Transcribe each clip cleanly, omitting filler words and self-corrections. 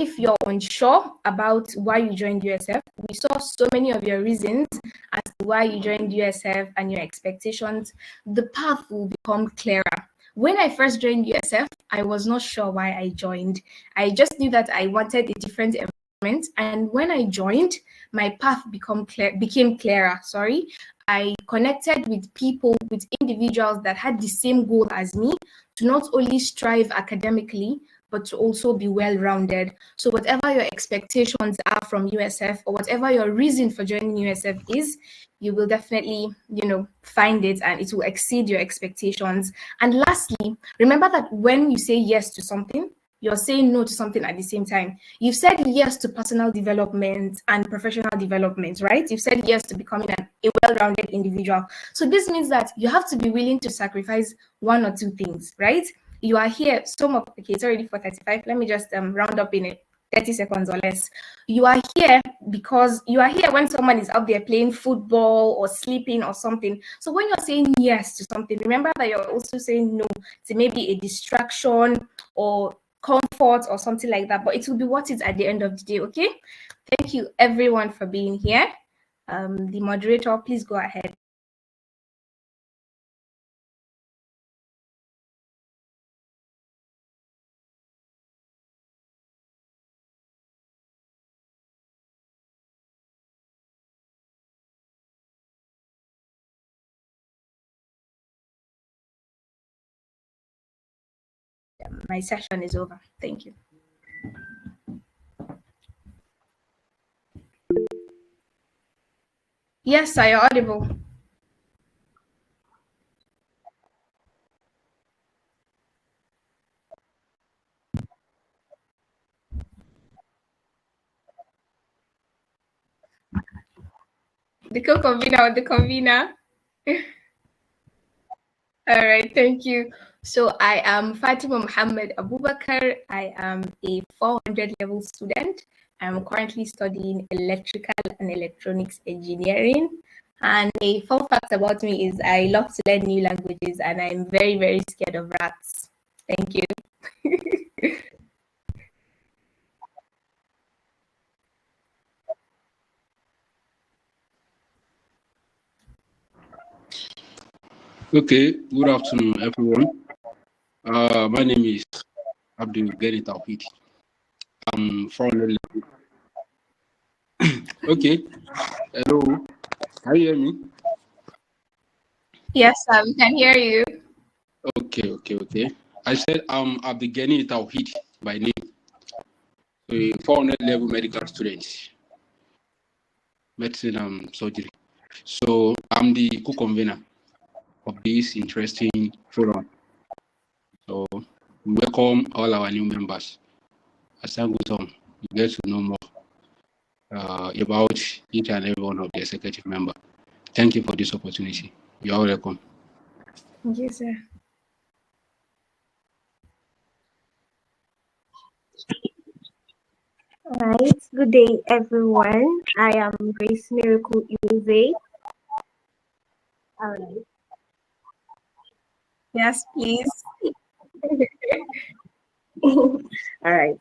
if you're unsure about why you joined USF, we saw so many of your reasons as to why you joined USF and your expectations, the path will become clearer. When I first joined USF, I was not sure why I joined. I just knew that I wanted a different environment. And when I joined, my path became clearer. I connected with people, with individuals that had the same goal as me to not only strive academically, but to also be well-rounded. So whatever your expectations are from USF or whatever your reason for joining USF is, you will definitely, find it and it will exceed your expectations. And lastly, remember that when you say yes to something, you're saying no to something at the same time. You've said yes to personal development and professional development, right? You've said yes to becoming a well-rounded individual. So this means that you have to be willing to sacrifice one or two things, right? You are here, okay, it's already 4:35. Let me just round up in 30 seconds or less. You are here because you are here when someone is out there playing football or sleeping or something. So when you're saying yes to something, remember that you're also saying no to maybe a distraction or comfort or something like that, but it will be worth it at the end of the day. Okay, thank you everyone for being here. The moderator, please go ahead. My session is over. Thank you. Yes, sir, you're audible. The co-convener or the convener? All right, thank you. So I am Fatima Muhammad Abubakar. I am a 400 level student. I'm currently studying electrical and electronics engineering. And a fun fact about me is I love to learn new languages and I'm very, very scared of rats. Thank you. Okay, good afternoon, everyone. My name is Abdulbasit Abdulbasit. I'm from Okay, hello. Can you hear me? Yes, we can hear you. Okay. I said I'm Abdulbasit Abdulbasit by name, a 400 level medical student, medicine and surgery. So I'm the co-convener of this interesting forum. So we welcome all our new members. As time goes on, you get to know more about each and every one of the executive members. Thank you for this opportunity. You are welcome. Thank you, sir. All right. Good day, everyone. I am Grace Miracle Uze. All right. Yes, please. All right.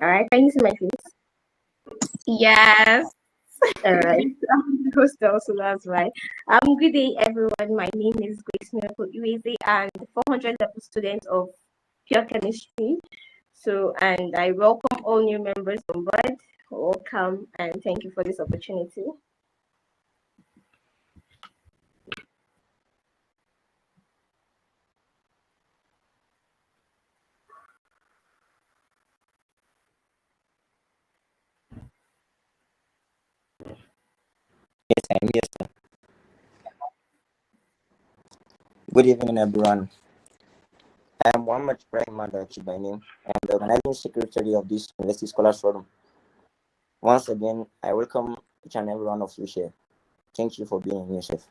All right. Can you see my face? Yes. All right. I'm the hostel, so that's right. Good day, everyone. My name is Grace Miracle Uze, and 400 level student of pure chemistry. So, and I welcome all new members on board. Welcome, and thank you for this opportunity. Yes, I'm here, sir. Good evening, everyone. I am Muhammad Madachi by name. I am the organizing secretary of this University Scholars Forum. Once again, I welcome each and every one of you here. Thank you for being in USF.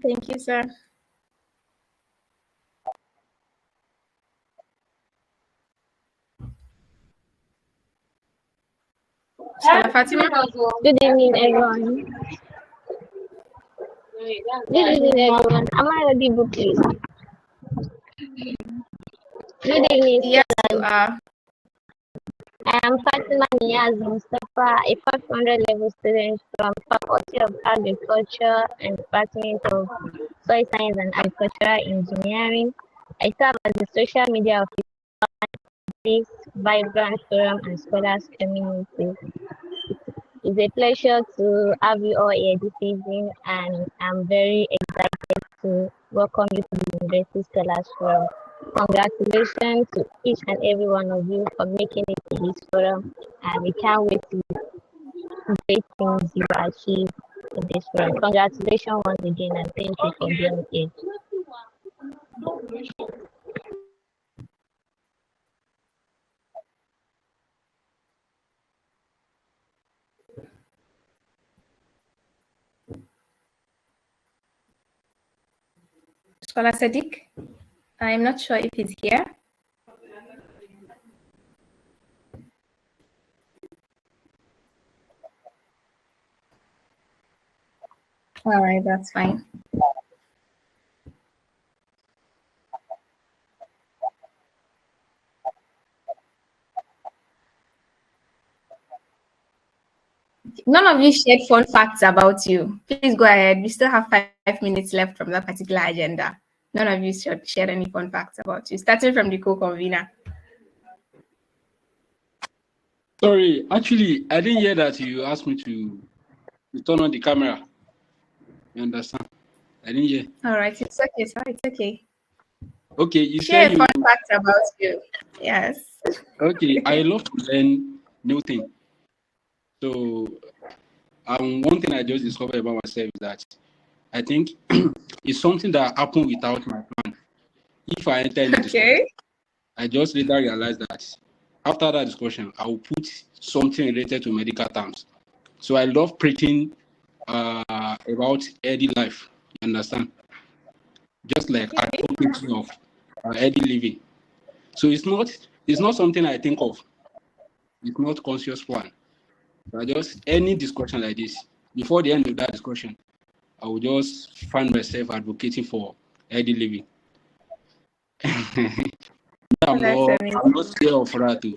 Thank you, sir. Scholar Fatima? Good evening, everyone. Good evening, everyone. Am I audible, please? Good evening, Yes, you students. are. I am Fatima Niyaz Mustafa, a 500 level student from Faculty of Agriculture and Department of Soil Science and Agricultural Engineering. I serve as the social media officer of this vibrant forum and scholars community. It's a pleasure to have you all here this evening, and I'm very excited to welcome you to the University Scholars Forum. Congratulations to each and every one of you for making it to this forum, and we can't wait to great things you achieve in this forum. Congratulations once again, and thank you for being here. Scholar Sadiq? I'm not sure if he's here. All right, that's fine. None of you shared fun facts about you. Please go ahead. We still have 5 minutes left from that particular agenda. None of you shared any fun facts about you, starting from the co-convener. Sorry, actually, I didn't hear that you asked me to turn on the camera. You understand? I didn't hear. All right, it's okay, sir. It's okay. Okay, you Share said a you. fun fact about you. Yes. Okay, I love to learn new things. So, one thing I just discovered about myself is that I think it's something that happened without my plan. If I enter any discussion, Okay. I just later realized that after that discussion, I will put something related to medical terms. So I love preaching about healthy life. You understand? Just like advocating of healthy living. So it's not something I think of. It's not conscious plan. But just any discussion like this, before the end of that discussion, I will just find myself advocating for healthy living. I'm That's amazing. not scared of that too.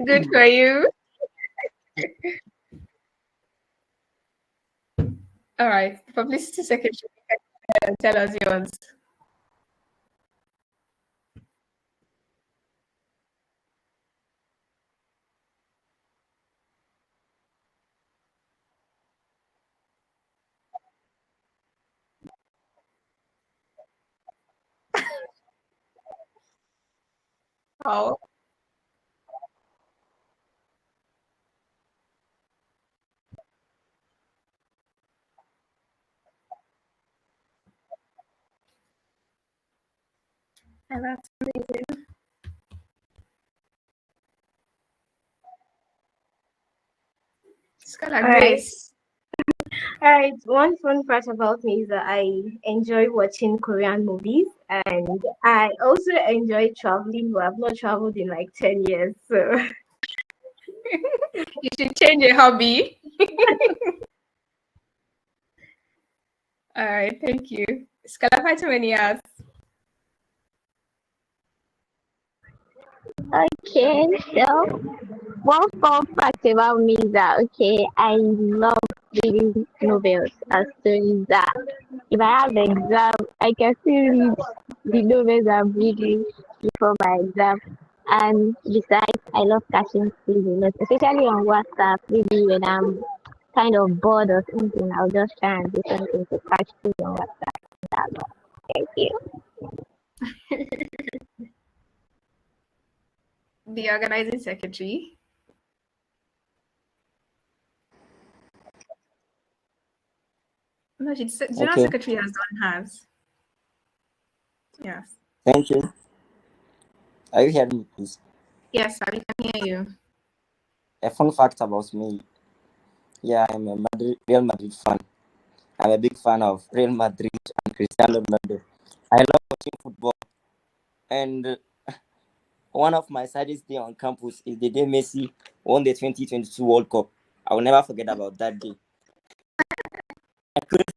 Good for you. All right. Publicity secretary, tell us yours. Oh, that's amazing. Scholar All right. Grace. All right. One fun part about me is that I enjoy watching Korean movies, and I also enjoy traveling, but I've not traveled in like 10 years. So, You should change your hobby. All right. Thank you. Scholar Fatima Niyaz. Okay, so one fun fact about me is that I love reading novels and stories that if I have an exam, I can still read the novels I'm reading before my exam. And besides, I love catching sleep a lot, especially on WhatsApp. Maybe when I'm kind of bored or something, I'll just try and do something to catch sleep on WhatsApp. That's all. Thank you. The organizing secretary. No, general Okay, secretary has done hers. Yes. thank you. Are you hearing me, please? Yes, I can hear you. A fun fact about me. Yeah, I'm a Real Madrid fan. I'm a big fan of Real Madrid and Cristiano Ronaldo. I love watching football, and one of my saddest day on campus is the day Messi won the 2022 World Cup. I will never forget about that day. I couldn't.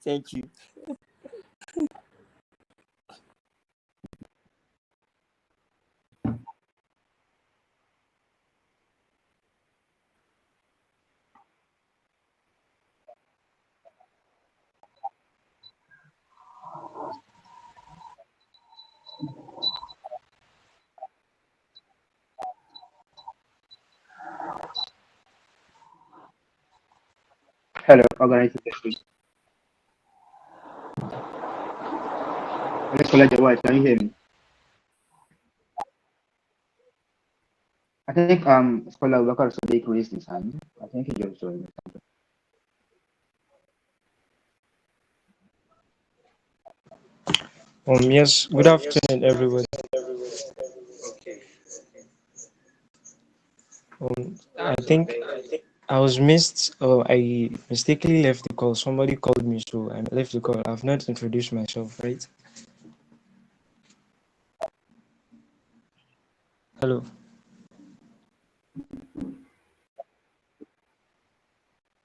Thank you. Hello, organizing testing. Hello, Scholar Ajibike, can you hear me? I think Scholar Ajibike Abdulbasit raised his hand. I think he just joined. Yes, good afternoon, everyone. I think I was missed, or I mistakenly left the call. Somebody called me, so I left the call. I've not introduced myself, right? Hello.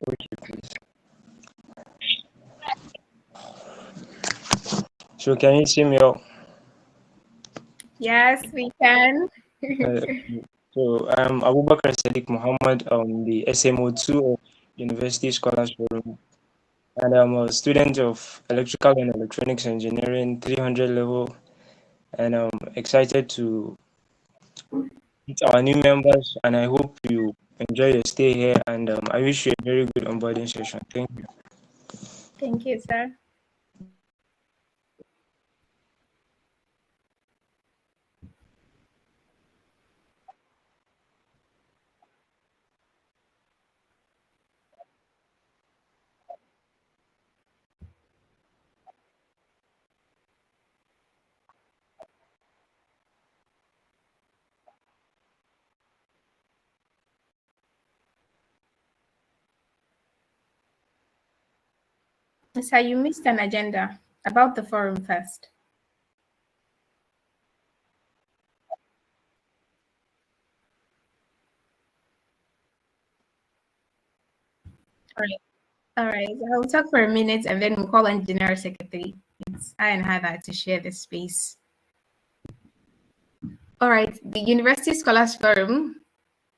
Okay, please. So, can you see me all? Yes, we can. Uh, so, I'm Abubakar Sadiq Muhammad, the SMO2 of University Scholars Forum, and I'm a student of Electrical and Electronics Engineering 300 level, and I'm excited to meet our new members, and I hope you enjoy your stay here, and I wish you a very good onboarding session. Thank you. Thank you, sir. Sir, you missed an agenda about the forum first. All right. All right. I'll talk for a minute and then we'll call on General Secretary. It's I and Heather to share the space. All right. The University Scholars Forum,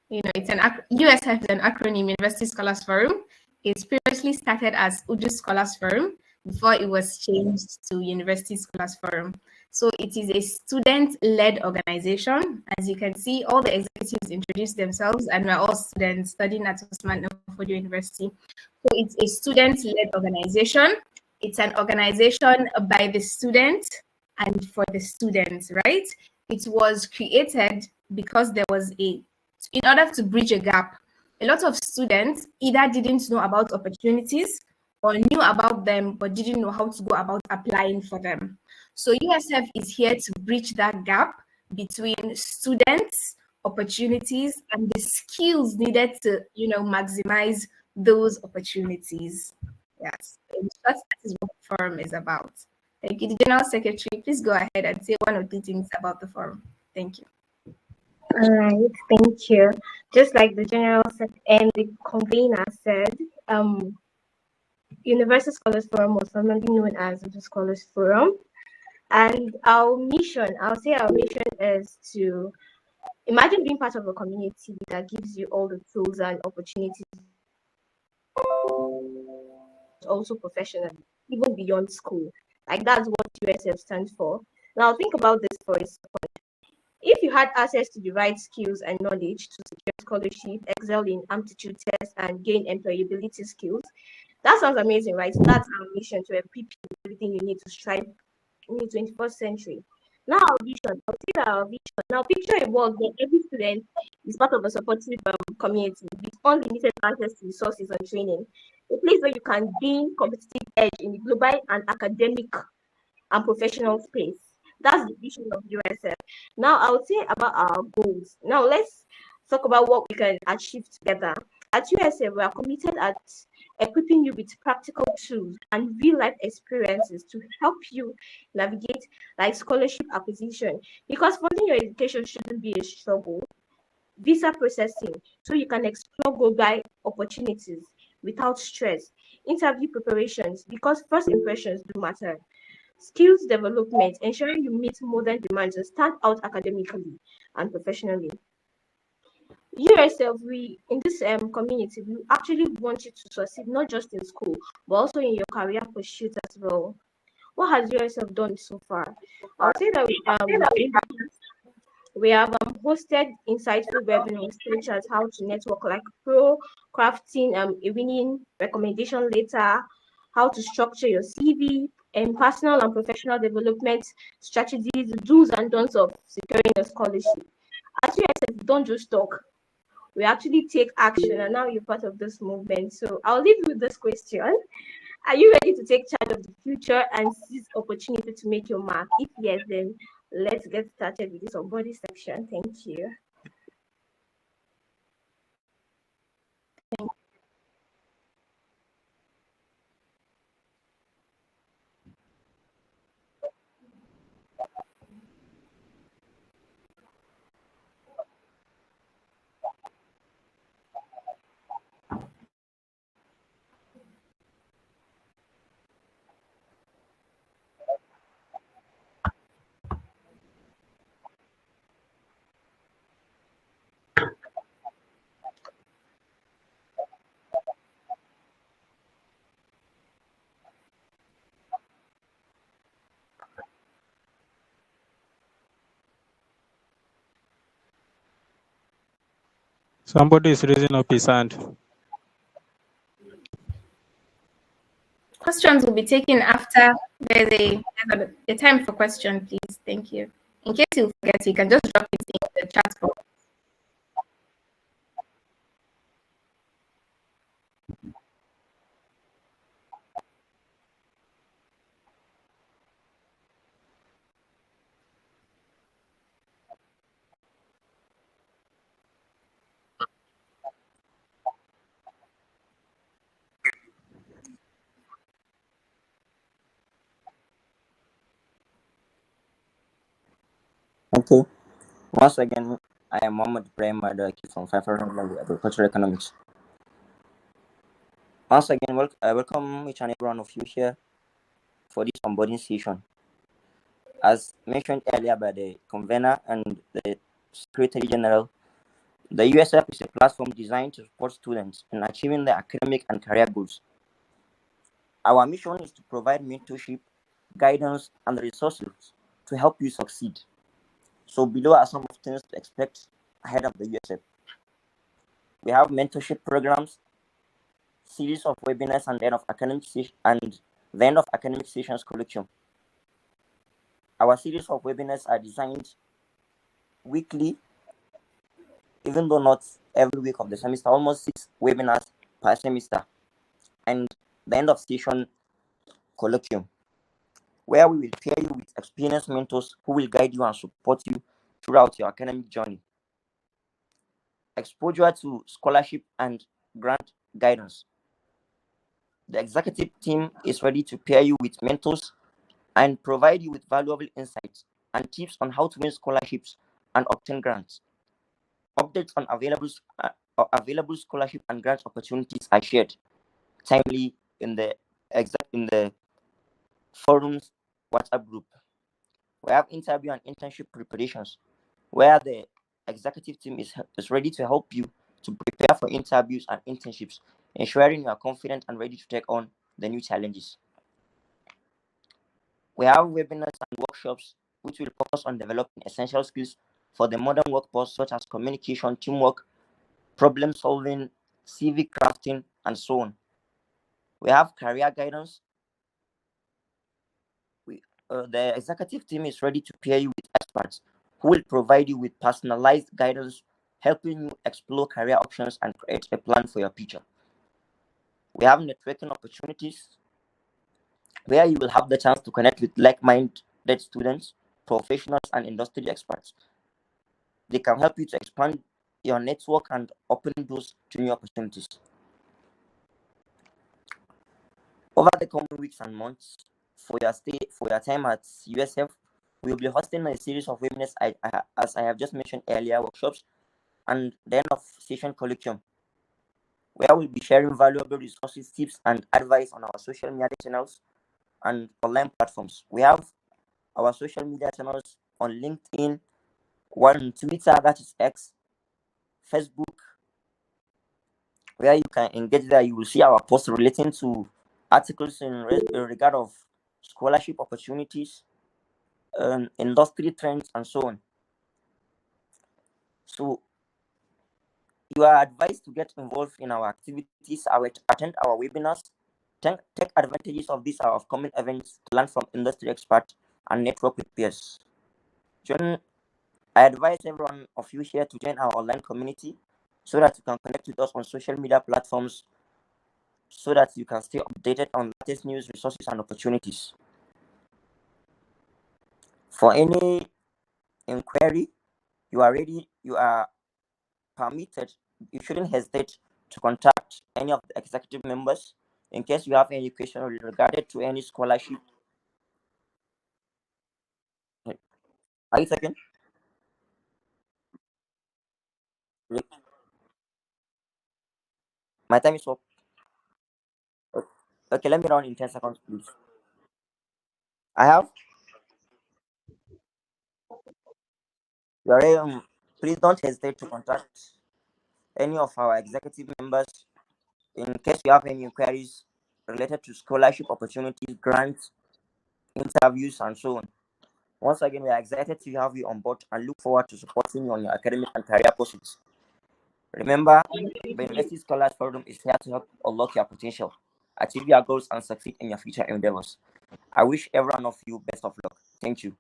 it's an USF is an acronym, University Scholars Forum. It's previously started as UDU Scholars Forum before it was changed to University Scholars Forum. So it is a student-led organization. As you can see, all the executives introduced themselves, and we're all students studying at Osman Nfodio University. So it's a student-led organization. It's an organization by the students and for the students, right? It was created because there was in order to bridge a gap. A lot of students either didn't know about opportunities or knew about them but didn't know how to go about applying for them. So USF is here to bridge that gap between students, opportunities, and the skills needed to, maximize those opportunities. Yes, in short, that is what the forum is about. Thank you. The General Secretary, please go ahead and say one or two things about the forum. Thank you. All right, thank you. Just like the general and the convener said, Universal Scholars Forum was formerly known as the Scholars Forum. And our mission is to imagine being part of a community that gives you all the tools and opportunities, also professionally, even beyond school. Like that's what USF stands for. Now think about this for a second. If you had access to the right skills and knowledge to secure scholarship, excel in aptitude tests, and gain employability skills, that sounds amazing, right? So that's our mission, to equip you with everything you need to strive in the 21st century. Now our vision. Now picture a world where every student is part of a supportive community with unlimited access to resources and training. A place where you can gain competitive edge in the global and academic and professional space. That's the vision of USF. Now I'll say about our goals. Now let's talk about what we can achieve together. At USF, we are committed at equipping you with practical tools and real-life experiences to help you navigate like scholarship acquisition. Because funding your education shouldn't be a struggle. Visa processing, so you can explore global opportunities without stress. Interview preparations, because first impressions do matter. Skills development, ensuring you meet modern demands and stand out academically and professionally. You yourself, we in this community, we actually want you to succeed not just in school, but also in your career pursuit as well. What has you yourself done so far? I'll say that we have hosted insightful webinars such as how to network like pro, crafting a winning recommendation letter, how to structure your CV, and personal and professional development strategies, do's and don'ts of securing a scholarship. As you yourself, don't just talk. We actually take action, and now you're part of this movement. So I'll leave you with this question. Are you ready to take charge of the future and seize opportunity to make your mark? If yes, then let's get started with this onboarding section. Thank you. Somebody is raising up his hand. Questions will be taken after there's a time for question, please. Thank you. In case you forget, you can just drop it in the chat box. Okay. Once again, I am Mohammed Ibrahim Madaki from 500 level Agricultural Economics. Once again, I welcome each and every one of you here for this onboarding session. As mentioned earlier by the convener and the Secretary General, the USF is a platform designed to support students in achieving their academic and career goals. Our mission is to provide mentorship, guidance, and resources to help you succeed. So below are some of the things to expect ahead of the USF. We have mentorship programs, series of webinars, and the end of academic sessions curriculum. Our series of webinars are designed weekly, even though not every week of the semester, almost 6 webinars per semester, and the end of session colloquium, where we will pair you with experienced mentors who will guide you and support you throughout your academic journey. Exposure to scholarship and grant guidance. The executive team is ready to pair you with mentors and provide you with valuable insights and tips on how to win scholarships and obtain grants. Updates on available scholarship and grant opportunities are shared timely in the forum's WhatsApp group. We have interview and internship preparations, where the executive team is ready to help you to prepare for interviews and internships, ensuring you are confident and ready to take on the new challenges. We have webinars and workshops which will focus on developing essential skills for the modern workforce, such as communication, teamwork, problem solving, CV crafting, and so on. We have career guidance. The executive team is ready to pair you with experts who will provide you with personalized guidance, helping you explore career options and create a plan for your future. We have networking opportunities where you will have the chance to connect with like-minded students, professionals, and industry experts. They can help you to expand your network and opening doors to new opportunities. Over the coming weeks and months, for your time at USF, we will be hosting a series of webinars, as I have just mentioned earlier, workshops, and the end of session curriculum, where we'll be sharing valuable resources, tips, and advice on our social media channels and online platforms. We have our social media channels on LinkedIn, one Twitter, that is X, Facebook, where you can engage there. You will see our posts relating to articles in regard of scholarship opportunities, industry trends, and so on. So you are advised to get involved in our activities, attend our webinars, take advantages of these our upcoming events to learn from industry experts and network with peers. I advise everyone of you here to join our online community so that you can connect with us on social media platforms so that you can stay updated on latest news, resources, and opportunities. For any inquiry, you are permitted, you shouldn't hesitate to contact any of the executive members in case you have any question regarding to any scholarship. Are you second? My time is up. Okay, let me run in 10 seconds, please. I have. Please don't hesitate to contact any of our executive members in case you have any inquiries related to scholarship opportunities, grants, interviews, and so on. Once again, we are excited to have you on board and look forward to supporting you on your academic and career pursuits. Remember, the University Scholars Forum is here to help unlock your potential, achieve your goals, and succeed in your future endeavors. I wish every one of you best of luck. Thank you.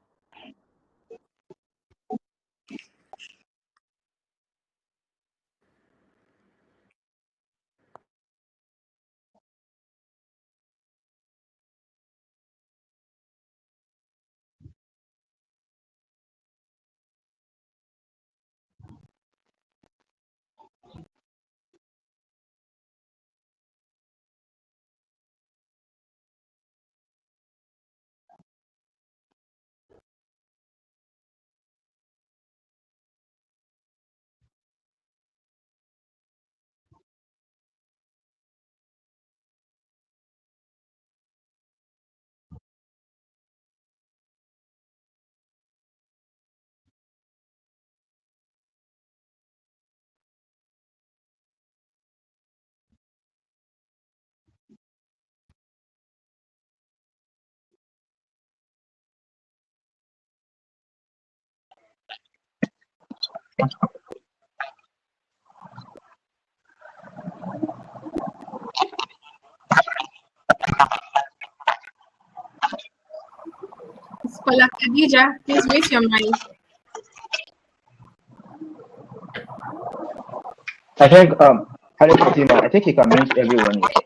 Scholar Khadija, please raise your mic. I think hello Fatima, I think you can mute everyone here.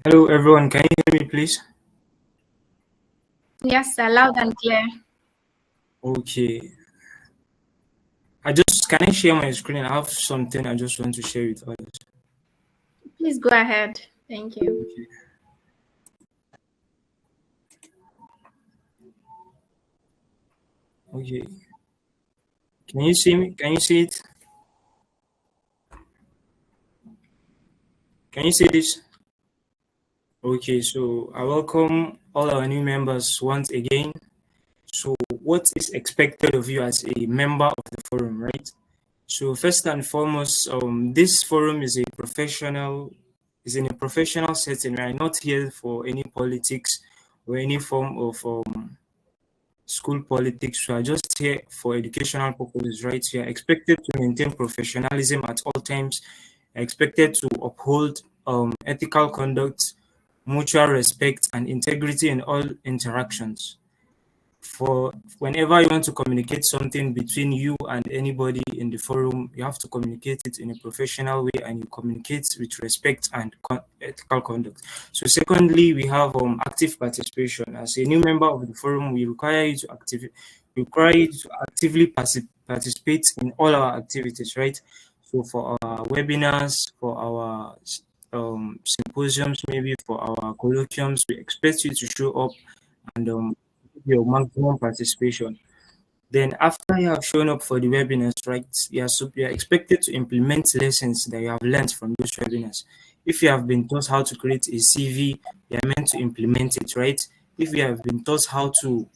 Hello, everyone. Can you hear me, please? Yes, sir, loud and clear. Okay. Can I share my screen? I have something I just want to share with others. Please go ahead. Thank you. Okay. Can you see me? Can you see it? Can you see this? Okay, so I welcome all our new members once again. So what is expected of you as a member of the forum, right? So first and foremost, this forum is in a professional setting. We are not here for any politics or any form of school politics. We are just here for educational purposes, right? We are expected to maintain professionalism at all times. You're expected to uphold ethical conduct, mutual respect, and integrity in all interactions. For whenever you want to communicate something between you and anybody in the forum, you have to communicate it in a professional way, and you communicate with respect and ethical conduct. So secondly, we have active participation. As a new member of the forum, we require you to actively participate in all our activities, right? So for our webinars, for our symposiums, maybe for our colloquiums, we expect you to show up and your maximum participation. Then after you have shown up for the webinars, right, you are expected to implement lessons that you have learned from those webinars. If you have been taught how to create a CV, you are meant to implement it, right? If you have been taught how to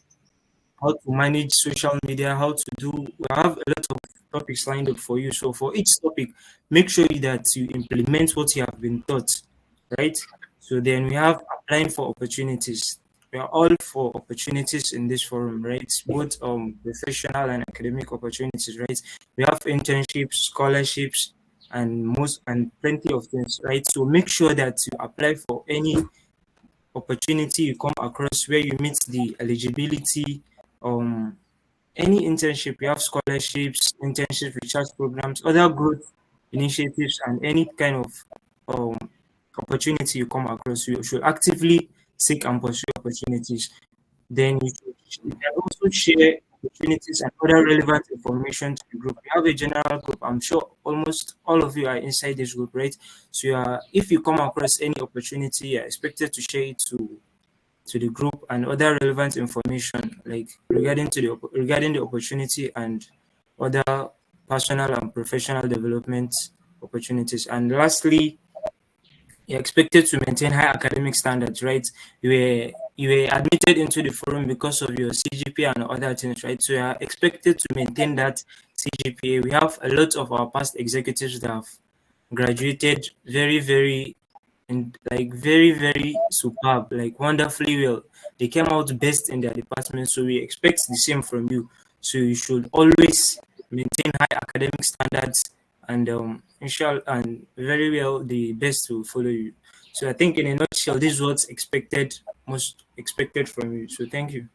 manage social media, how to do, we have a lot of topics lined up for you. So for each topic, make sure that you implement what you have been taught, right? So then we have applying for opportunities. We are all for opportunities in this forum, right? Both professional and academic opportunities, right? We have internships, scholarships, and plenty of things, right? So make sure that you apply for any opportunity you come across where you meet the eligibility. um any internship, we have scholarships, internship research programs, other growth initiatives, and any kind of um opportunity you come across, you should actively seek and pursue opportunities. Then you can also share opportunities and other relevant information to the group. We have a general group. I'm sure almost all of you are inside this group, right? So if you come across any opportunity, you're expected to share it to the group and other relevant information like regarding the opportunity and other personal and professional development opportunities. And lastly, you're expected to maintain high academic standards, right? You were admitted into the forum because of your CGPA and other things, right? So you are expected to maintain that CGPA. We have a lot of our past executives that have graduated very, very and like very, very superb, like wonderfully well. They came out best in their department, so we expect the same from you. So you should always maintain high academic standards, and inshallah, and very well the best will follow you. So I think in a nutshell, this is what's expected, most expected from you. So thank you.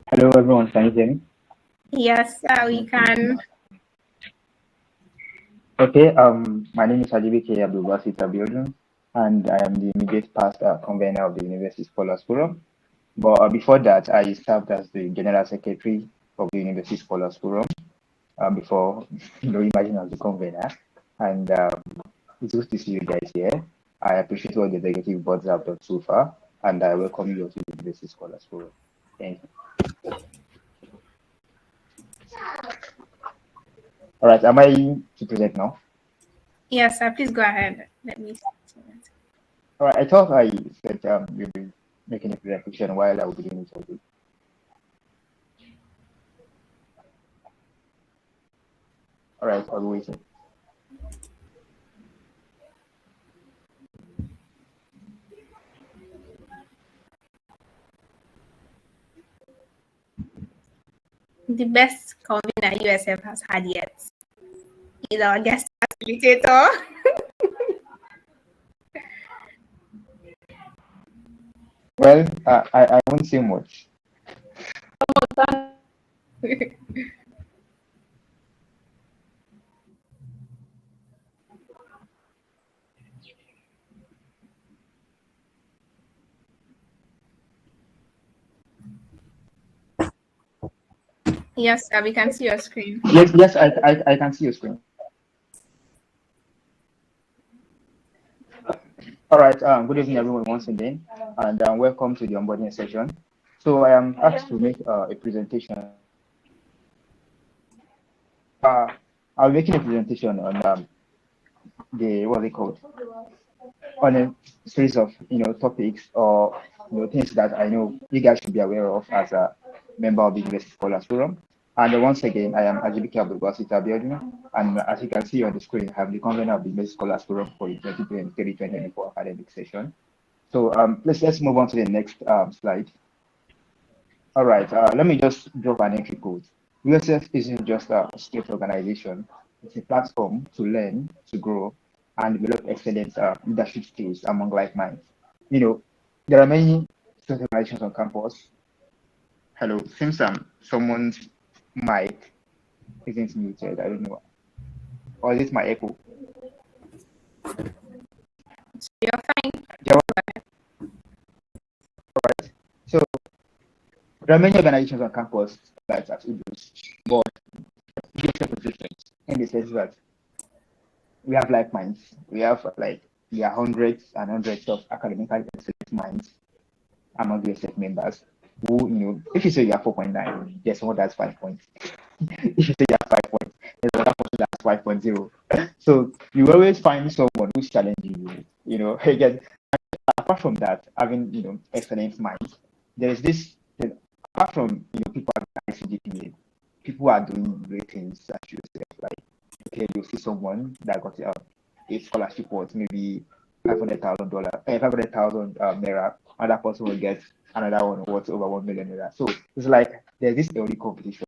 Hello, everyone. Can you hear me? Yes, we can. Okay. My name is Ajibike Abdulbasit, and I am the immediate past convener of the University Scholars Forum. But before that, I served as the General Secretary of the University Scholars Forum before emerging as the convener. And it's good to see you guys here. I appreciate what the executive boards have done so far, and I welcome you to the University Scholars Forum. Thank you. All right. Am I to present now? Yes, please go ahead. Let me. All right. I thought I said you'll be making a presentation while I will be doing it. All right. I'll be waiting. The best convener USF has had yet is our guest facilitator. Well, I won't say much. Yes, sir, we can see your screen. Yes, I can see your screen. All right. Good evening, everyone, once again, and welcome to the onboarding session. So I am asked to make a presentation. I'll be making a presentation on the what's it called, on a series of topics or things that I know you guys should be aware of as a member of the University Scholars Forum. And once again, I am Ajibike Abdulbasit, and as you can see on the screen, I am the convener of the University Scholars Forum for the 2023-2024 academic session. So let's move on to the next slide. All right, let me just drop an entry code. USF isn't just a state organization; it's a platform to learn, to grow, and develop excellent leadership skills among like minds. There are many student organizations on campus. Hello, seems someone's mic isn't muted. I don't know, or is it my echo? You're fine. Yeah, right. So there are many organizations on campus like at UBS, but USF is different in the sense that we have like minds. There are hundreds and hundreds of academically excellent minds among the USF members who, if you say you have 4.9, there's someone that's 5 points. If you say you have 5 points, there's another person that's 5.0. So you always find someone who's challenging you. Again, apart from that, having excellent minds, there is this apart from people having ICGPA, people are doing great things at USF. Like, okay, you see someone that got a scholarship worth maybe $500,000, 500,000 naira. Another person will get another one worth over 1 million naira. So it's like there's this early competition.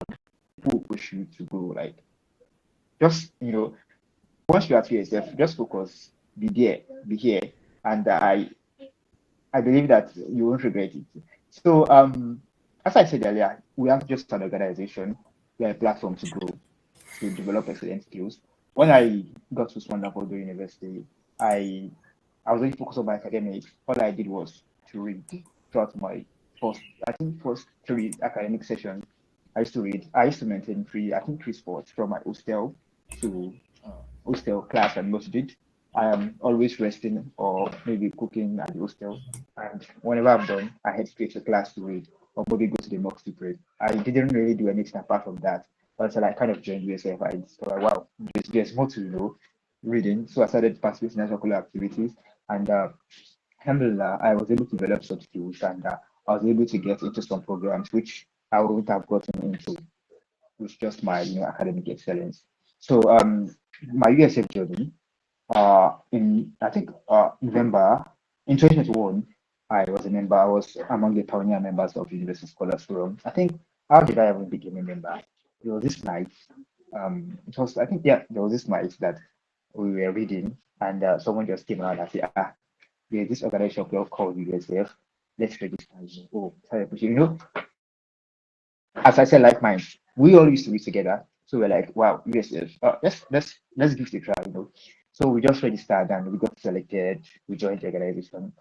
People push you to go. Like, just once you are to yourself, just focus, be there, be here, and I believe that you won't regret it. So as I said earlier, we have just an organization, we are a platform to grow, to develop excellent skills. When I got to Swandafold University, I was really focused on my academics. All I did was to read throughout my first 3 academic sessions. I used to read. I used to maintain three sports from my to hostel class and masjid. I am always resting or maybe cooking at the hostel. And whenever I'm done, I head straight to class to read or maybe go to the mosque to pray. I didn't really do anything apart from that until I kind of joined USF. I discovered, wow, there's more to reading. So I started participating in curricular activities, and alhamdulillah, I was able to develop some skills, and I was able to get into some programs which I wouldn't have gotten into with just my academic excellence. So my USF journey, in I think November in 2021, I was a member. I was among the pioneer members of University Scholars Forum. I think, how did I even become a member? There was this night. It was, I think, yeah, there was this night that we were reading, and someone just came around and said, there's this organization called USF. Let's register. Oh, sorry, as I said, like mine, we all used to be together. So we're like, wow, USF, let's give it a try. So we just registered and we got selected. We joined the organization.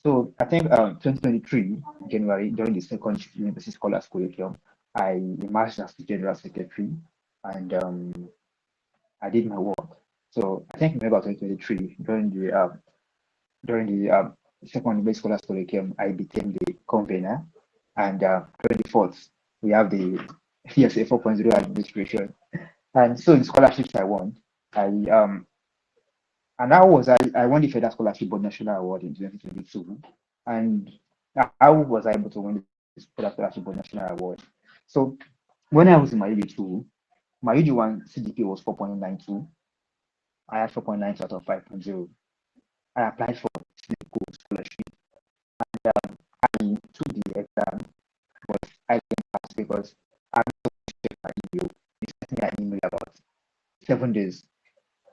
So I think 2023 January, during the second University Scholars Curriculum, I emerged as the general secretary, and I did my work. So I think November 2023, during the second University Scholars Curriculum, I became the convener, and 24th we have the USF 4.0 administration. And so in scholarships I won, I and I won the Federal Scholarship Board National Award in 2022, and how was I able to win the Federal Scholarship Board National Award? So when I was in my UD2, my UD1 CGPA was 4.92. I had 4.9 out of 5.0. I applied for scholarship. I took the exam, but I didn't pass because I'm me an email about 7 days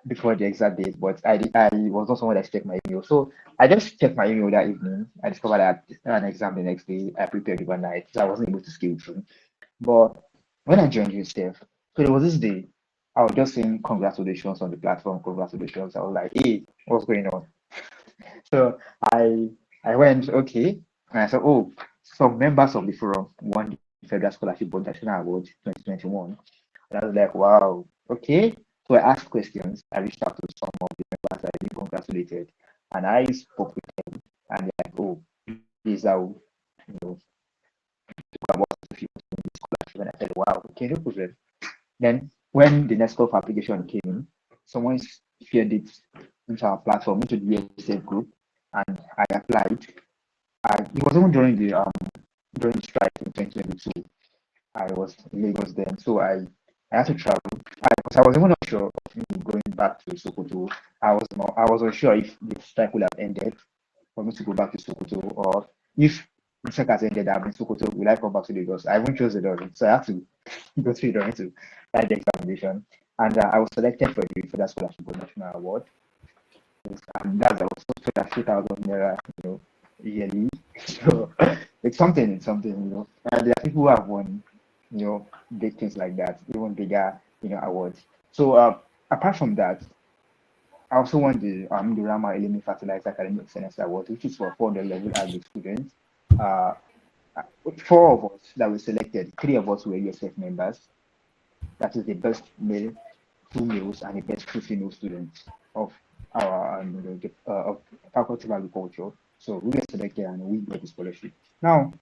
before the exact date, but I was not someone that checked my email. So I just checked my email that evening. I discovered that I had an exam the next day. I prepared overnight, so I wasn't able to scale through. But when I joined USF, so there was this day, I was just saying congratulations on the platform, congratulations. I was like, hey, what's going on? So I I went, okay, and I said, oh, some members of the forum won the Federal Scholarship Board National Award 2021. And I was like, wow, okay. So I asked questions. I reached out to some of the members that I been congratulated, and I spoke with them, and they're like, oh, this is how you know about if you want to win this scholarship. And I said, wow, okay, no problem. Then when the next call for application came in, someone shared it into our platform, into the USF group, and I applied. It was even during the strike in 2022. I was in Lagos then, so I had to travel. Because I was even not sure of me going back to Sokoto. I was unsure if the strike would have ended for me to go back to Sokoto, or if the strike has ended, I'm in Sokoto, will I come back to Lagos? I even chose the Ilorin, so I had to go to Ilorin to write the examination. And I was selected for that scholarship for National Award. And that's also for 3,000 naira, yearly. So it's something, And there are people who have won, big things like that, even bigger, awards. So apart from that, I also won the Rama Elemi Fertilizer Academic Excellence Award, which is for 400 level agri students. Uh, 4 of us that were selected, 3 of us were USF members. That is the best male, 2 males, and the best 2 female students of our of faculty of agriculture. So we were selected and we got the scholarship. Now,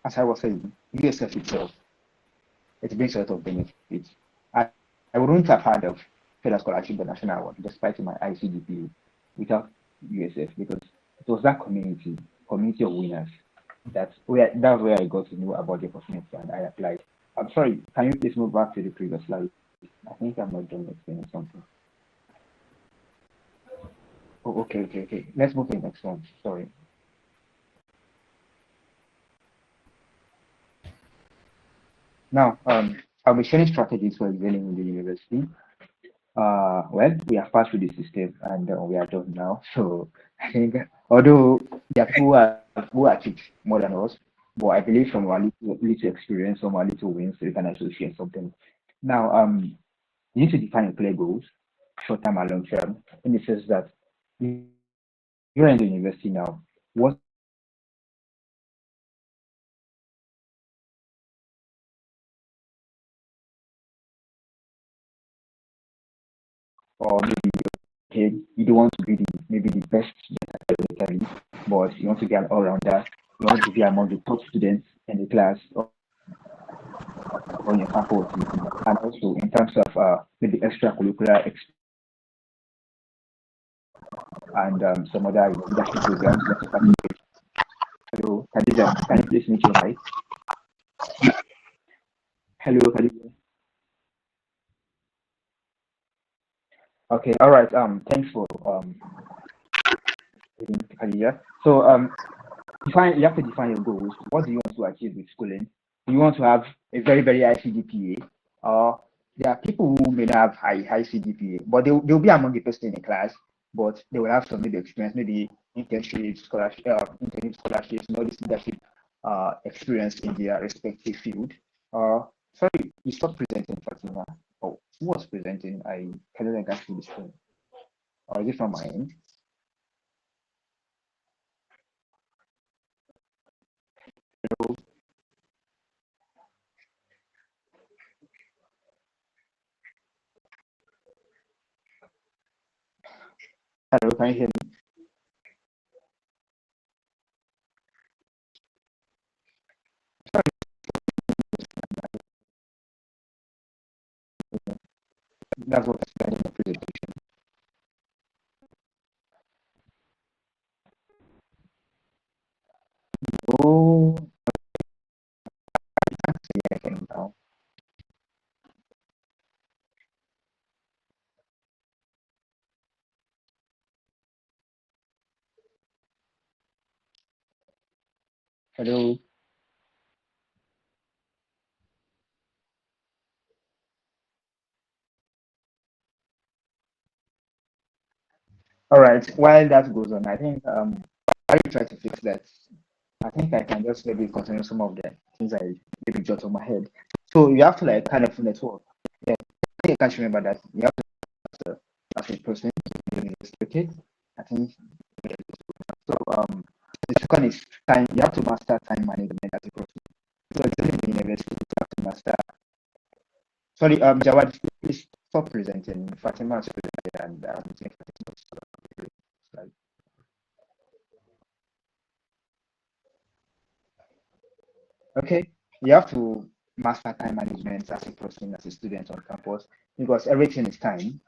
as I was saying, USF itself, it brings a lot of benefits. I, I wouldn't have heard of Federal Scholarship, the National Award, despite my ICDPA, without USF, because it was that community of winners. That's where I got to know about the opportunity and I applied. I'm sorry, can you please move back to the previous slide? I think I'm not done explaining something. Oh, okay. Let's move to the next one. Sorry. Now, I'll be sharing strategies for excelling in the university. Well, we have passed through the system and we are done now. So I think, although there are people who achieved more than us, but I believe from our little experience, from our little wins, we can associate something. Now, you need to define clear goals, short term and long term, in the sense that you're in the university now. What or maybe okay, you don't want to be maybe the best academically, but you want to be an all-rounder. You want to be among the top students in the class or in your faculty, and also in terms of maybe extracurricular and some other leadership programs. You want to participate. Hello, Khadija, can you please meet your mic? Hello, Khadija. Okay, all right. Thanks for Khadija. So you have to define your goals. What do you want to achieve with schooling? Do you want to have a very, very high CGPA? Or there are people who may not have high CGPA, but they'll be among the best in the class, but they will have some maybe experience, maybe internship scholarships, and all this leadership experience in their respective field. Sorry, you stopped presenting, Fatima. Oh, who was presenting? I cannot see the screen. Or is it from my end? Hello, hello, can you hear me? That's what I said in the presentation. Oh, I can now. Hello. All right. While that goes on, I think while you try to fix that, I think I can just maybe continue some of the things I maybe jot on my head. So you have to like kind of network. Yeah, I think I can't remember that. You have to as a person, okay. I think so. The second is time. You have to master time management as a person. So it's in the university, you have to master. Sorry, Jawad, please stop presenting. Fatima is presenting, and like, okay, you have to master time management as a person, as a student on campus, because everything is time.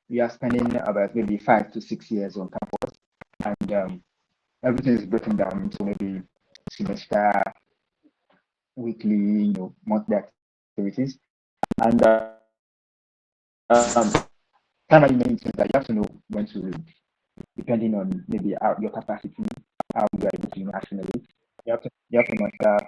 We are spending about maybe 5 to 6 years on campus, and everything is broken down into maybe semester, weekly, monthly activities. And time management means that you have to know when to, depending on maybe your capacity, how you are able to actionable. You have to master.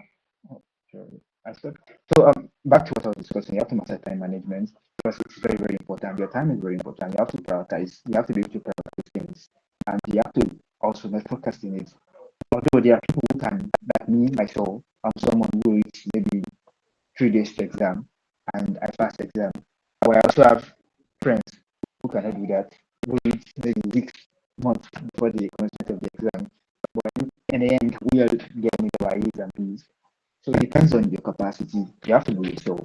Oh, sorry, I said. So back to what I was discussing. You have to master time management because it's very very important. Your time is very important. You have to prioritize. You have to be able to prioritize things, and you have to also not procrastinate. Although there are people who can, like me myself, I'm someone who is maybe 3 days to exam and I pass the exam. But I also have friends who cannot do that, who read maybe weeks, months before the commencement of the exam. But in the end, we are getting our A's and B's. So it depends on your capacity. You have to know yourself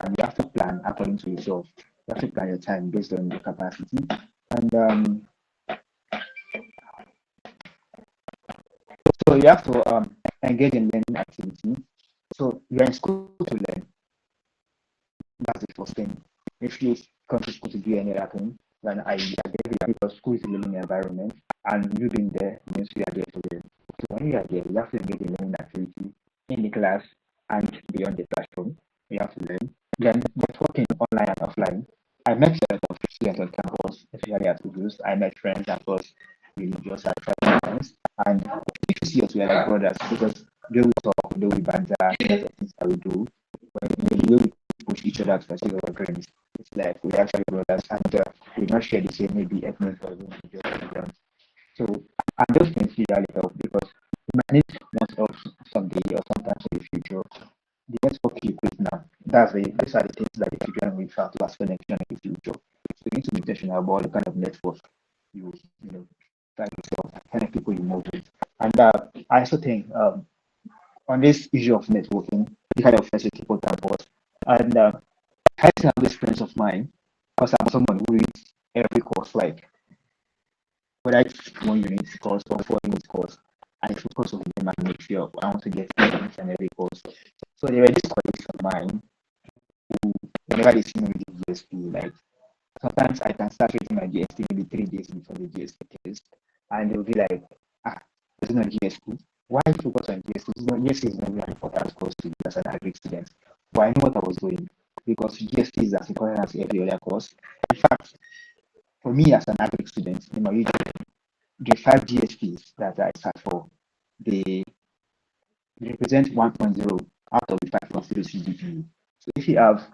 and you have to plan according to yourself. You have to plan your time based on your capacity. And so you have to engage in learning activities. So you're in school to learn. That's the first thing. If you come to school to do any other thing, then I agree because school is a learning environment and you being there means you are there to learn. So when you are there, you have to engage in learning activity in the class and beyond the classroom. You have to learn. Then networking online and offline. I met a lot of students on campus, especially at schools. I met friends across religious and tribal friends. And if you see us, we are like brothers because they will talk, they will banter, a lot of things that we do. When we push each other to achieve our dreams. It's like we actually brothers and we not share the same maybe ethnic or religious background. So and those things really help because we might need most of someday or sometimes in the future. The network you create now, these are the things that the children will refer to as connection in the future. So you need to be intentional about the kind of network you try to kind of people you move with. And I also think on this issue of networking, the kind of friends you keep on campus. And I to have this friends of mine because I'm someone who reads every course, like whether it's 1 unit course or 4 unit course. I focus on them and make sure I want to get each and every course. So there were these colleagues of mine who, whenever they see me with the GSP, like sometimes I can start reading my GST maybe 3 days before the GST test, and they'll be like, ah, there's no GST. Why focus on GST? GST is not really important course to be as an agri student. But I know what I was doing because GST is as important as every other course. In fact, for me as an agri student, the 5 GSTs that I sat for, they represent 1.0 out of the 5.0 CGPA. So if you have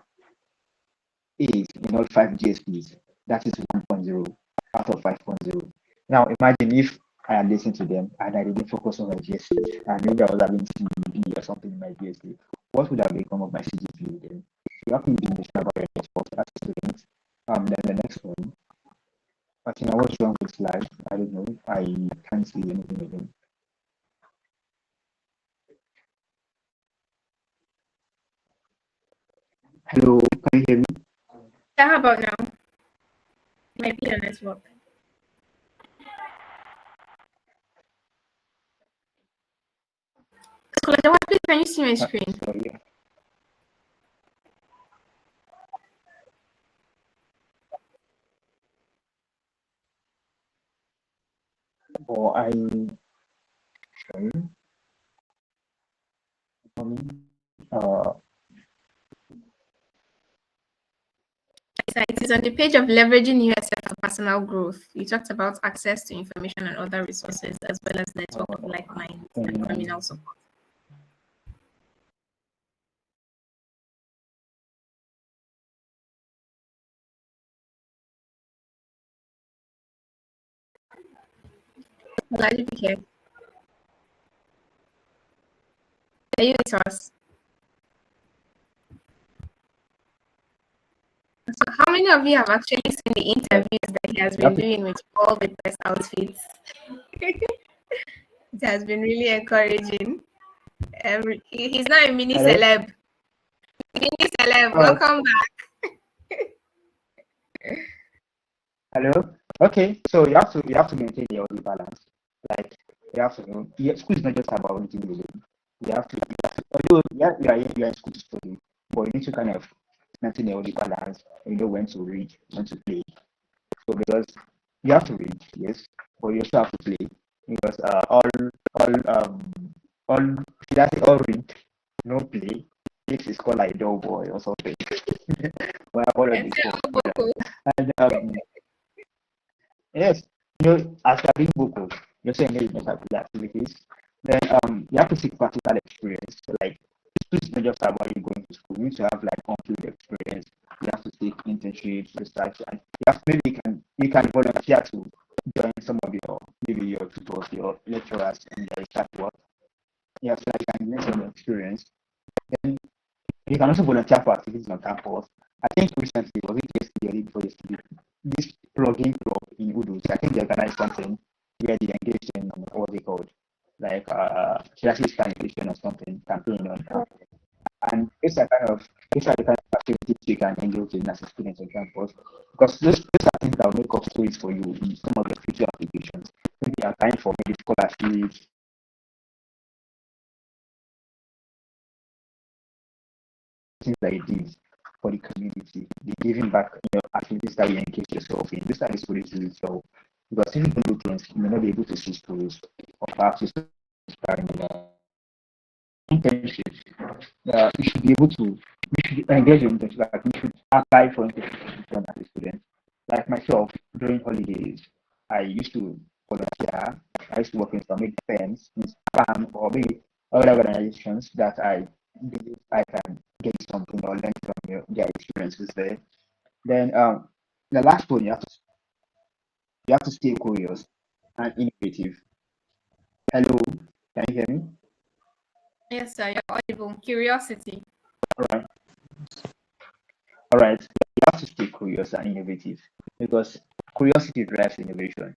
A's in all 5 GSTs, that is 1.0 out of 5.0. Now imagine if I had listened to them and I didn't focus on my GST and maybe I was having CGP or something in my GST, what would have become of my CGPA then? So you have to be intentional about your network as a student. Then the next one, I think I was wrong with slide. I don't know. I can't see anything again. Hello, can you hear me? Yeah, how about now? Might be your network. Scholar Ajibike, please can you see my screen? Sorry. Or I sorry. Uh, It is on the page of leveraging USF for personal growth. You talked about access to information and other resources, as well as network of like minds and communal support. Ajibike, are you with us? So how many of you have actually seen the interviews that he has been doing with all the best outfits? It has been really encouraging. He's now a mini Hello. celeb. Mini celeb, All right. welcome back. Hello. Okay. So you have to maintain the healthy balance. Like you have to know, school is not just about reading alone. Although you are in school to study, but you need to kind of maintain a healthy balance. You know when to read, when to play. So because you have to read, yes, but you also have to play because all should I say all read, no play. This is called like dull boy or something. Well, I've already before. And yes, as you're doing vocal, you're saying engage in extracurricular activities. Then you have to seek practical experience. So, like it's not just about you going to school. You need to have like on-field experience. You have to take internships, research, and you can volunteer to join some of your tutors, your lecturers, and their research work. You have to like gain some experience. Then you can also volunteer for activities on campus. I think recently, was it yesterday or the day before yesterday, this plugin club in Udus, I think they organized something where they engaged in what they called like classic sanitation or something campaign on campus. And these are the kind of activities you can engage in as a student on campus because those are things that will make up stories for you in some of your future applications. Maybe you are applying for maybe scholarships, things that you did for the community, the giving back activities that you engage yourself in. These are the stories to tell. Because if you don't do things, you may not be able to see stories or perhaps you start inspiring internships. You should be able to, we should engage in internships, like we should apply for internships as a student. Like myself, during holidays, I used to volunteer. I used to work in some maybe firms, in spam, or maybe other organizations that I believe I can get something or learn from their experiences there. Then the last one, you have to stay curious and innovative. Hello, can you hear me? Yes, sir, you're audible. Curiosity. All right. All right, you have to stay curious and innovative because curiosity drives innovation.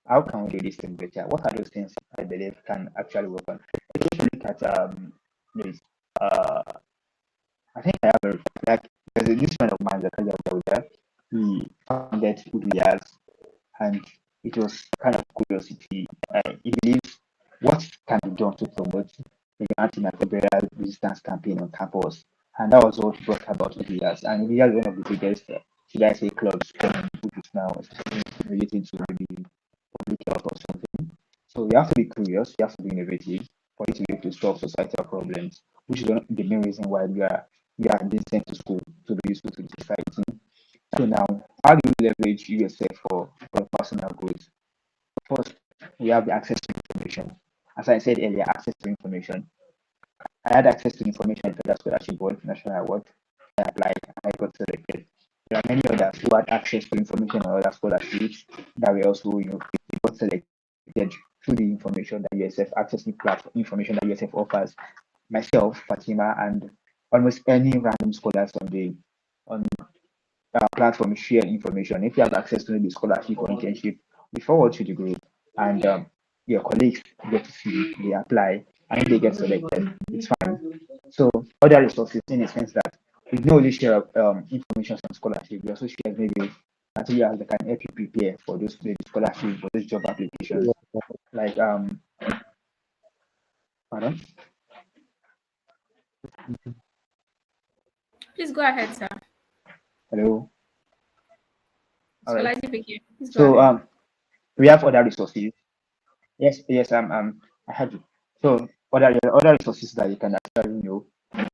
How can we do this thing better? What are those things I believe can actually work on? If you look at this, uh, I think I have like this friend of mine that he founded Uduyas and it was kind of curiosity. He believes what can be done to promote the antimicrobial resistance campaign on campus, and that was what brought about ODS. And we are one of the biggest, should I say, clubs which is now especially related to maybe public health or something. So you have to be curious, you have to be innovative for you to be able to solve societal problems, which is the main reason why we are being sent to school to be useful to the society. So now, how do you leverage USF for personal growth? First, we have the access to information. As I said earlier, access to information. I had access to information at Federal Scholarship Board, National Award. I applied and I got selected. There are many others who had access to information on other scholarships that were also, they got selected through the information that USF accessing platform information that USF offers. Myself, Fatima, and almost any random scholars on platform share information. If you have access to the scholarship or internship, we forward to the group, and your colleagues get to see, they apply, and if they get selected, it's fine. So other resources, in a sense that we don't only share information on scholarship, we also share maybe materials that can help you prepare for those maybe scholarship or those job applications. Like pardon? Please go ahead, sir. Hello. All right. Please go So ahead. we have other resources. Yes, I had you. So other resources that you can actually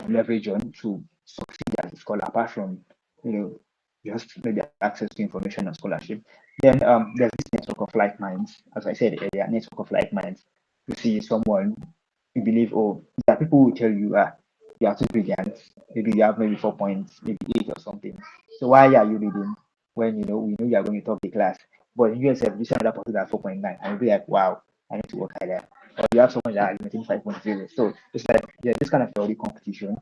leverage on to succeed as a scholar, apart from just maybe access to information on scholarship. Then there's this network of like minds, as I said earlier, network of like minds. You see someone, you believe, oh, there are people who tell you, you are too brilliant. Maybe you have maybe 4 points, maybe 8 or something. So why are you reading when we know you are going to top the class? But in USF, this another person at 4.9, and you'll be like, wow, I need to work harder. Or you have someone that is getting 5.0. So it's like there's this kind of healthy competition.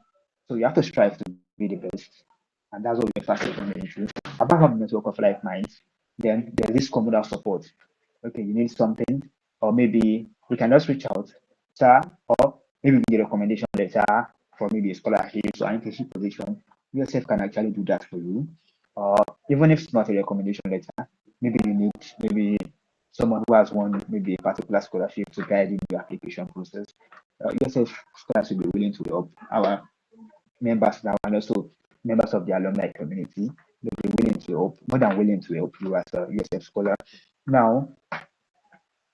So you have to strive to be the best. And that's what we are focusing into. Apart from the network of like minds, then there's this communal support. Okay, you need something, or maybe we can just reach out, sir, or maybe we get a recommendation letter for maybe a scholarship or an internship position. USF can actually do that for you. Or even if it's not a recommendation letter, maybe you need maybe someone who has won maybe a particular scholarship to guide in the application process. USF scholars will be willing to help our members now and also members of the alumni community. They'll be willing to help, more than willing to help you as a USF scholar. Now,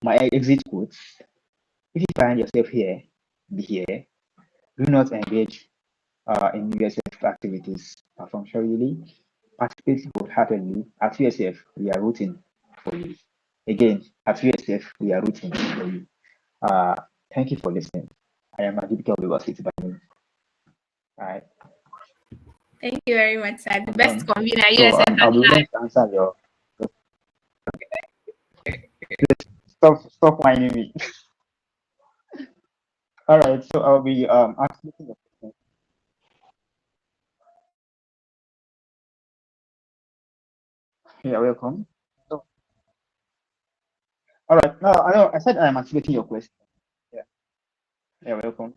my exit quotes: if you find yourself here, be here. Do not engage in USF activities. Functionally, participate wholeheartedly. At USF, we are rooting for you. Again, at USF, we are rooting for you. Uh, Thank you for listening. I am Ajibike Abdulbasit by name. All right. Thank you very much, sir. The best convener So USF I'll be has willing to answer your. Stop whining me. All right. So I'll be asking the question. Yeah, welcome. So, all right. Now I know I said I'm activating your question. Yeah. Yeah, welcome.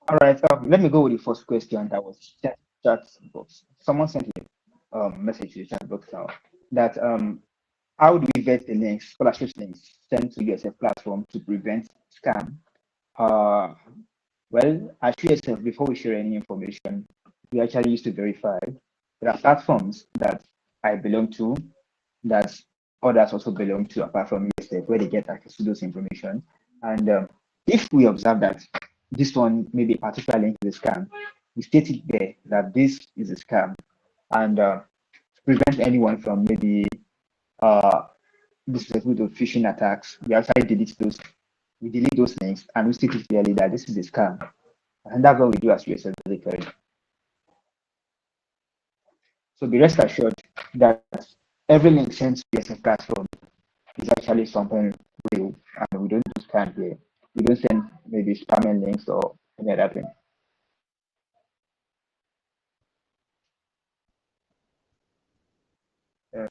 All right. Let me go with the first question that was chat box. Someone sent a message to the chat box now that how do we vet the links, scholarship links sent to USF platform to prevent scam? Uh, well, at USF, before we share any information, we actually used to verify. There are platforms that I belong to, that others also belong to, apart from USF, where they get access to those information. And if we observe that this one may be a particular link to the scam, we state it there that this is a scam, and to prevent anyone from maybe uh, this is with phishing attacks, we actually delete those. We delete those links and we state it clearly that this is a scam, and that's what we do as USF basically. So be rest assured that every link sent to USF platform is actually something real, and we don't do scam here. We don't send maybe spamming links or any other thing. Uh,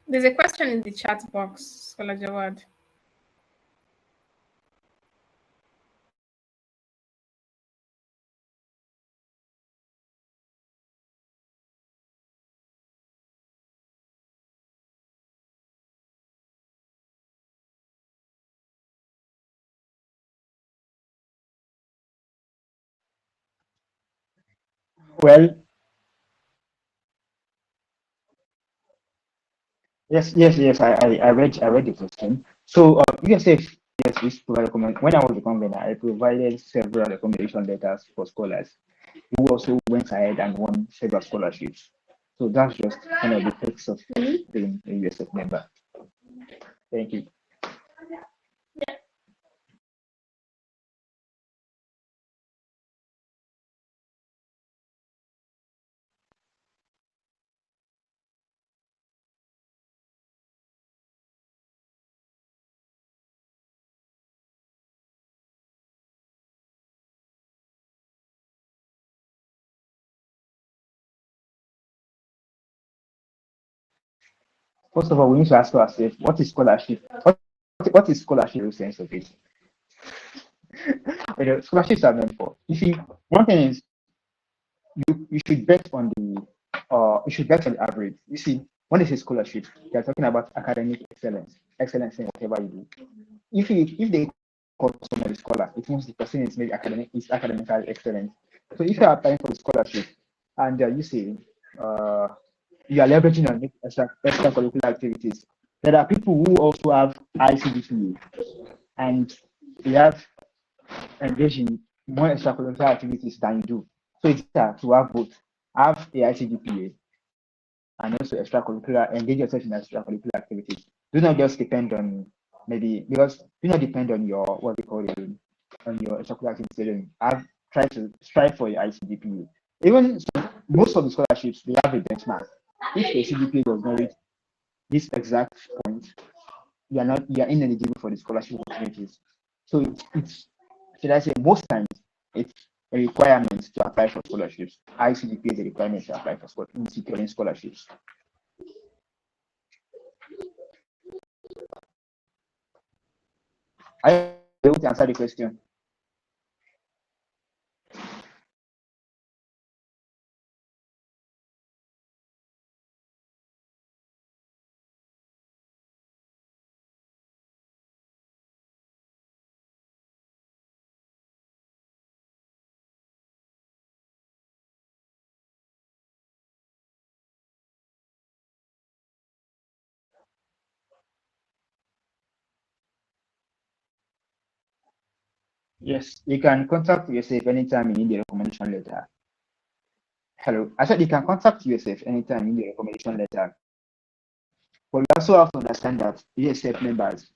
There's a question in the chat box, Scholar Jawad. well, yes. I read the question. So USF, yes, we provide recommend. When I was the convener, I provided several recommendation letters for scholars who also went ahead and won several scholarships. So that's just kind of the perks of being a USF member. Thank you. First of all, we need to ask ourselves, what is scholarship? What is scholarship in the sense of it? Scholarships are meant for. You see, one thing is you should bet on the average. You see, when they say scholarship, they're talking about academic excellence in whatever you do. If they call someone a scholar, it means the person is maybe academically excellent. So if you are applying for the scholarship and you say you are leveraging on extracurricular activities, there are people who also have ICDPA and they have engaged in more extracurricular activities than you do. So it's better to have both. Have a ICGPA and also extracurricular, engage yourself in extracurricular activities. Do not just depend on maybe because do not depend on your what we call it on your extracurricular activities alone. Have try to strive for your ICGPA. Even so, most of the scholarships they have a benchmark. If the CGPA does not reach this exact point, you are ineligible for the scholarship opportunities. So it's should I say most times it's a requirement to apply for scholarships. ICGP is a requirement to apply for in securing scholarships. I able to answer the question. Yes, you can contact USF anytime you need the recommendation letter. Hello, I said you can contact USF anytime you need the recommendation letter. But you also have to understand that USF members,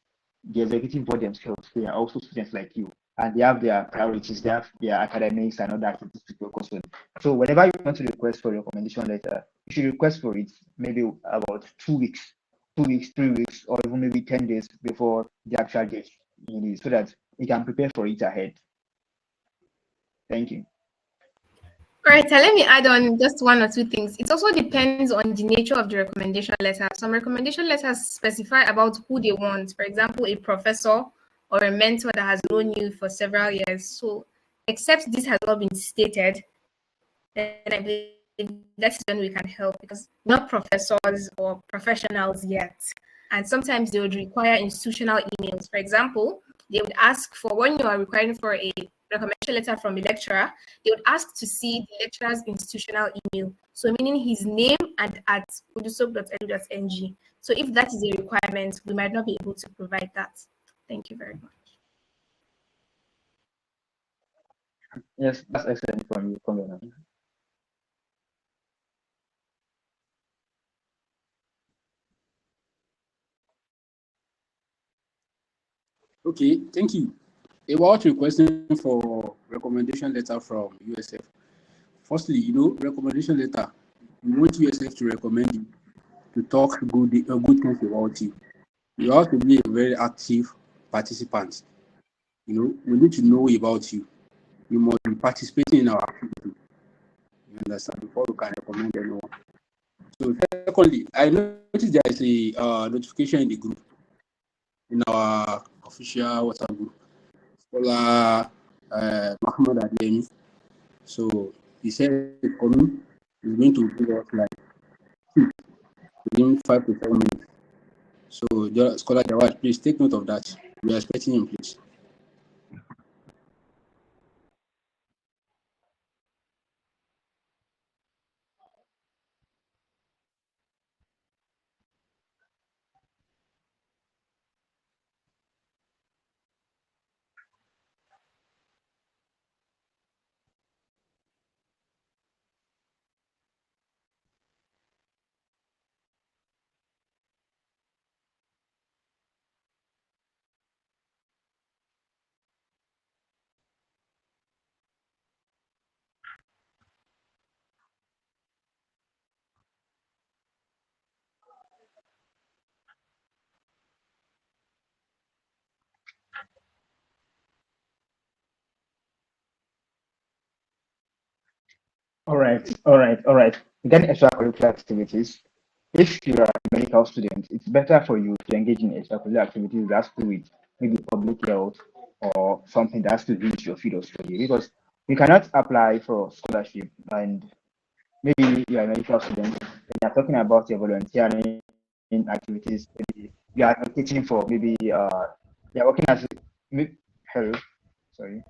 the executive board themselves, they are also students like you, and they have their priorities, they have their academics and other activities to focus on. So whenever you want to request for a recommendation letter, you should request for it maybe about 2 weeks, 2 weeks, 3 weeks, or even maybe 10 days before the actual date you need, so that you can prepare for it ahead. Thank you. All right, so let me add on just one or two things. It also depends on the nature of the recommendation letter. Some recommendation letters specify about who they want. For example, a professor or a mentor that has known you for several years. So, except this has not been stated, then I believe that's when we can help because not professors or professionals yet. And sometimes they would require institutional emails. For example, they would ask for when you are requiring for a recommendation letter from a lecturer, they would ask to see the lecturer's institutional email. So meaning his name and at udusop.edu.ng. So if that is a requirement, we might not be able to provide that. Thank you very much. Yes, that's excellent from you, Convener. Okay, thank you. About requesting for recommendation letter from USF. Firstly, recommendation letter. You want USF to recommend you to talk good things about you. You have to be a very active participant. We need to know about you. You must be participating in our activity. You understand? Before we can recommend anyone. So, secondly, I noticed there is a notification in the group, in our official WhatsApp group. Scholar Mahmoud Ademi. So he said it's coming. He's going to give us like within 5 to 7 minutes. So Scholar Jawad, please take note of that. We are expecting him, please. All right. Regarding extracurricular activities, if you're a medical student, it's better for you to engage in extracurricular activities that has to do with maybe public health or something that has to do with your field of study, because you cannot apply for scholarship and maybe you're a medical student and you're talking about your volunteering activities. Maybe you are teaching for maybe you're working as hello, sorry.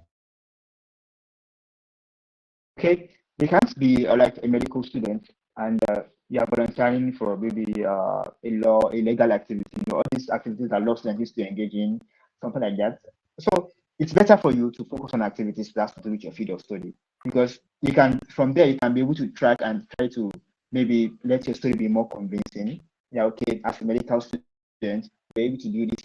Okay, you can't be like a medical student and you are volunteering for maybe a legal activity, all these activities that law students used to engage in, something like that. So it's better for you to focus on activities that have to do with your field of study, because you can, from there, you can be able to track and try to maybe let your story be more convincing. Yeah, okay, as a medical student, you're able to do this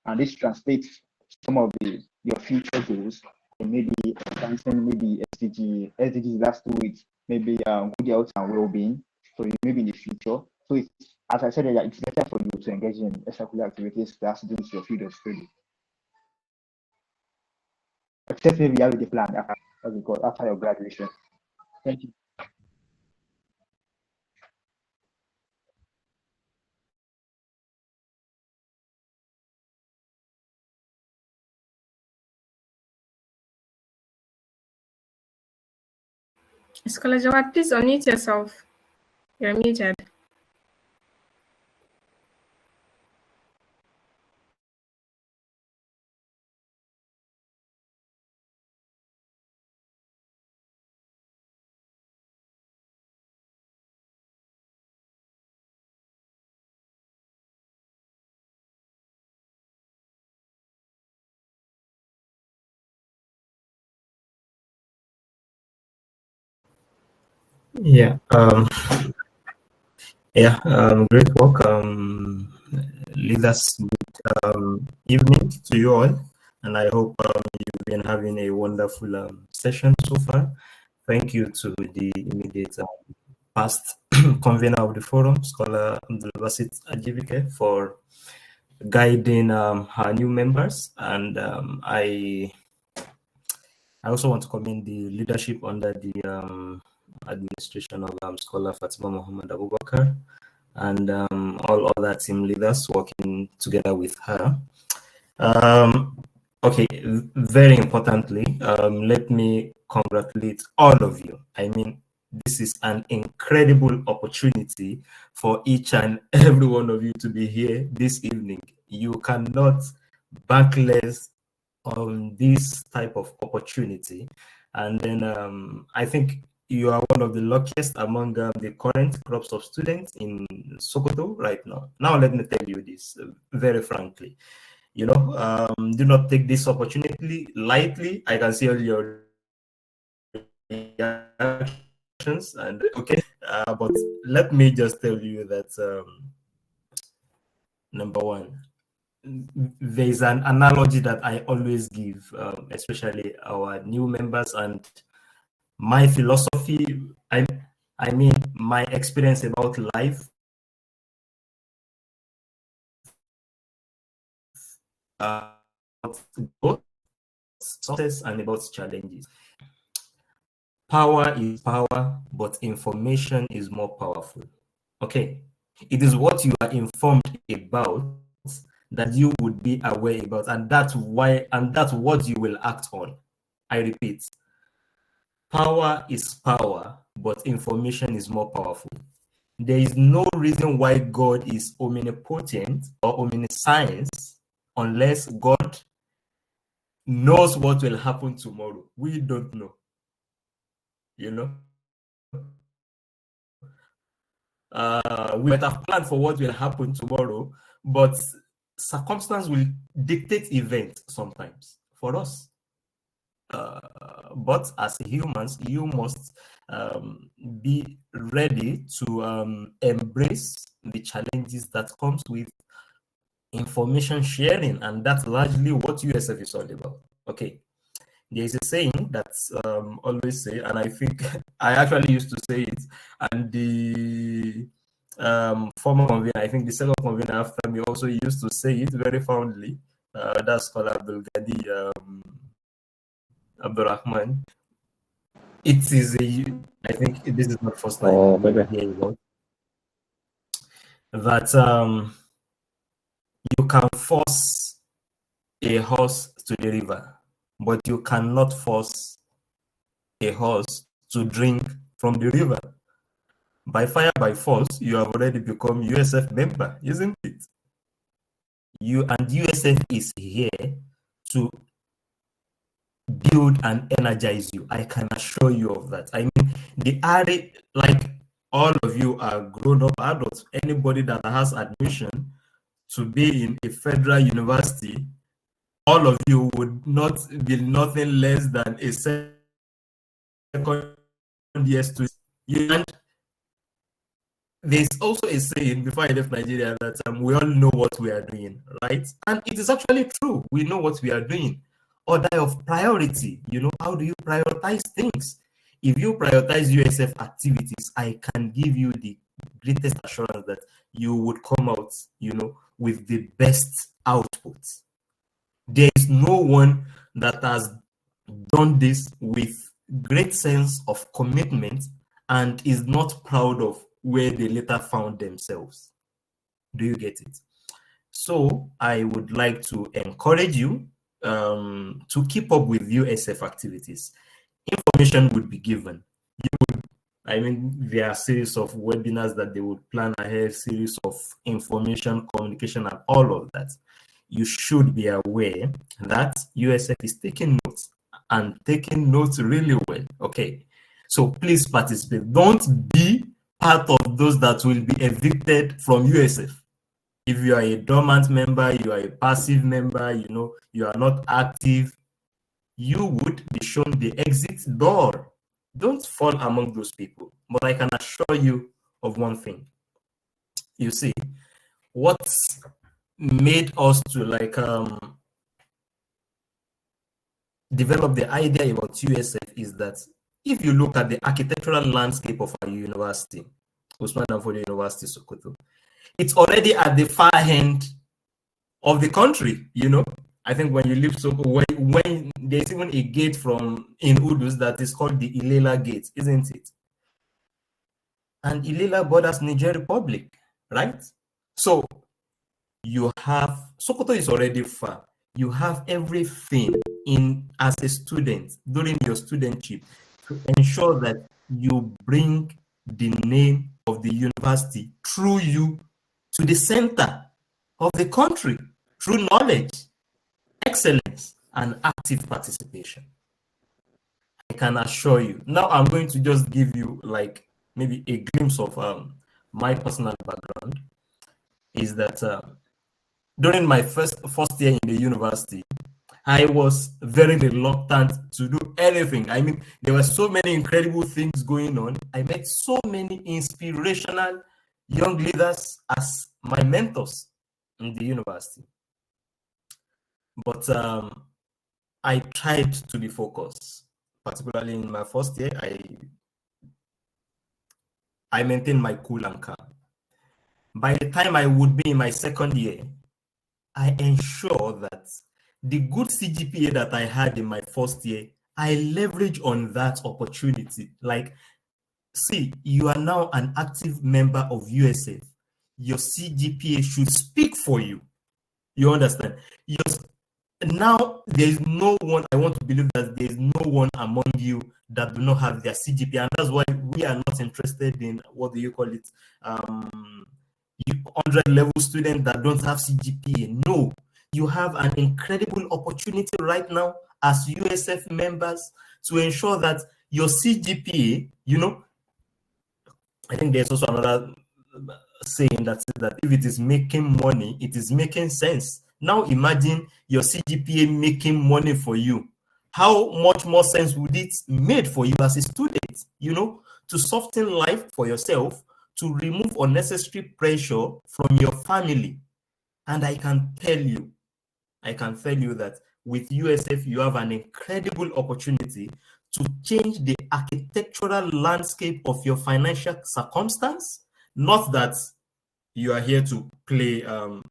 and this translates some of your future goals, and maybe advancing maybe SDGs that's to with maybe good health and well-being. So maybe in the future. So it's, as I said earlier, it's better for you to engage in extracurricular activities that has to do with your field of study. Except maybe you have a plan after your graduation. Thank you. Scholar Jawad, please unmute yourself. You're muted. Yeah. Great work. Leaders, good evening to you all, and I hope you've been having a wonderful session so far. Thank you to the immediate past convener of the forum, Scholar Abdulbasit Ajibike, for guiding her new members, and I also want to commend the leadership under the administration of Scholar Fatima Muhammad Abubakar and all other team leaders working together with her. Okay, very importantly, let me congratulate all of you. I mean, this is an incredible opportunity for each and every one of you to be here this evening. You cannot bank less on this type of opportunity. And then I think you are one of the luckiest among the current crops of students in Sokoto right now. Now, let me tell you this very frankly. You know, do not take this opportunity lightly. I can see all your reactions, and okay, but let me just tell you that number one, there is an analogy that I always give, especially our new members, and my philosophy, I mean, my experience about life, about growth, success, and about challenges. Power is power, but information is more powerful. Okay, it is what you are informed about that you would be aware about, and that's what you will act on. I repeat, power is power, but information is more powerful. There is no reason why God is omnipotent or omniscience unless God knows what will happen tomorrow. We don't know. You know, we might have planned for what will happen tomorrow, but circumstance will dictate events sometimes for us. But as humans, you must be ready to embrace the challenges that comes with information sharing, and that's largely what USF is all about. Okay, there's a saying that's always say, and I think I actually used to say it, and the former convener, I think the second convener after me also used to say it very fondly. That's Scholar Abdurrahman. It is I think this is not first time Oh, baby. hearing about. that you can force a horse to the river, but you cannot force a horse to drink from the river. By fire, by force, you have already become USF member, isn't it? USF is here to build and energize you. I can assure you of that. I mean, like all of you are grown-up adults. Anybody that has admission to be in a federal university, all of you would not be nothing less than a second year student. And there's also a saying before I left Nigeria that we all know what we are doing, right? And it is actually true. We know what we are doing. Order of priority, how do you prioritize things? If you prioritize USF activities, I can give you the greatest assurance that you would come out, with the best output. There is no one that has done this with great sense of commitment and is not proud of where they later found themselves. Do you get it? So I would like to encourage you to keep up with USF activities. Information would be given. There are a series of webinars that they would plan ahead, series of information, communication, and all of that. You should be aware that USF is taking notes and taking notes really well. Okay, so please participate. Don't be part of those that will be evicted from USF. If you are a dormant member, you are a passive member, you are not active, you would be shown the exit door. Don't fall among those people. But I can assure you of one thing. You see, what made us to develop the idea about USF is that if you look at the architectural landscape of our university, Usman Danfodio University, Sokoto, it's already at the far end of the country, I think when you leave Sokoto, when there's even a gate in Udus that is called the Ilela Gate, isn't it? And Ilela borders Niger Republic, right? So you have, Sokoto is already far. You have everything as a student during your studentship to ensure that you bring the name of the university through you to the center of the country through knowledge, excellence, and active participation. I can assure you. Now I'm going to just give you maybe a glimpse of my personal background. Is that during my first year in the university, I was very reluctant to do anything. There were so many incredible things going on. I met so many inspirational young leaders as my mentors in the university. But I tried to be focused, particularly in my first year. I maintained my cool and calm. By the time I would be in my second year, I ensure that the good CGPA that I had in my first year, I leverage on that opportunity. See, you are now an active member of USF. Your CGPA should speak for you. You understand? Now, there is no one, I want to believe that there is no one among you that do not have their CGPA. And that's why we are not interested in, what do you call it, 100 level students that don't have CGPA. No, you have an incredible opportunity right now as USF members to ensure that your CGPA, I think there's also another saying that if it is making money, it is making sense. Now imagine your CGPA making money for you. How much more sense would it make for you as a student, to soften life for yourself, to remove unnecessary pressure from your family. And I can tell you that with USF, you have an incredible opportunity to change the architectural landscape of your financial circumstance. Not that you are here to play around.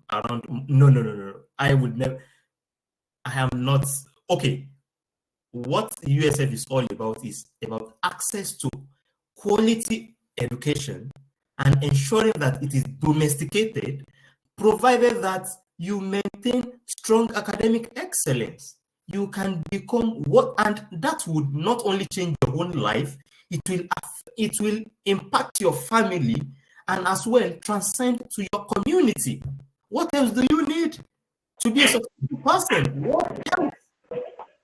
No. I would never. I am not. Okay. What USF is all about is about access to quality education and ensuring that it is domesticated, provided that you maintain strong academic excellence. You can become what, and that would not only change your own life, it will impact your family and as well transcend to your community. What else do you need to be a successful person? What else?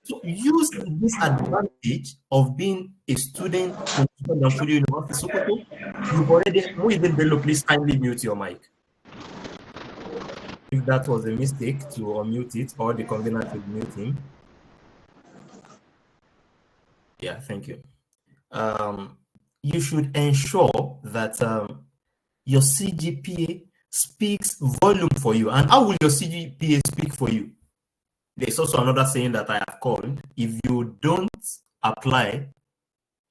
So use this advantage of being a student in University Sokoto. You've already, Muhyiddin Bello, please kindly mute your mic. If that was a mistake to unmute it, or the convener should mute him. Yeah, thank you. You should ensure that your CGPA speaks volume for you. And how will your CGPA speak for you? There's also another saying that I have called, if you don't apply,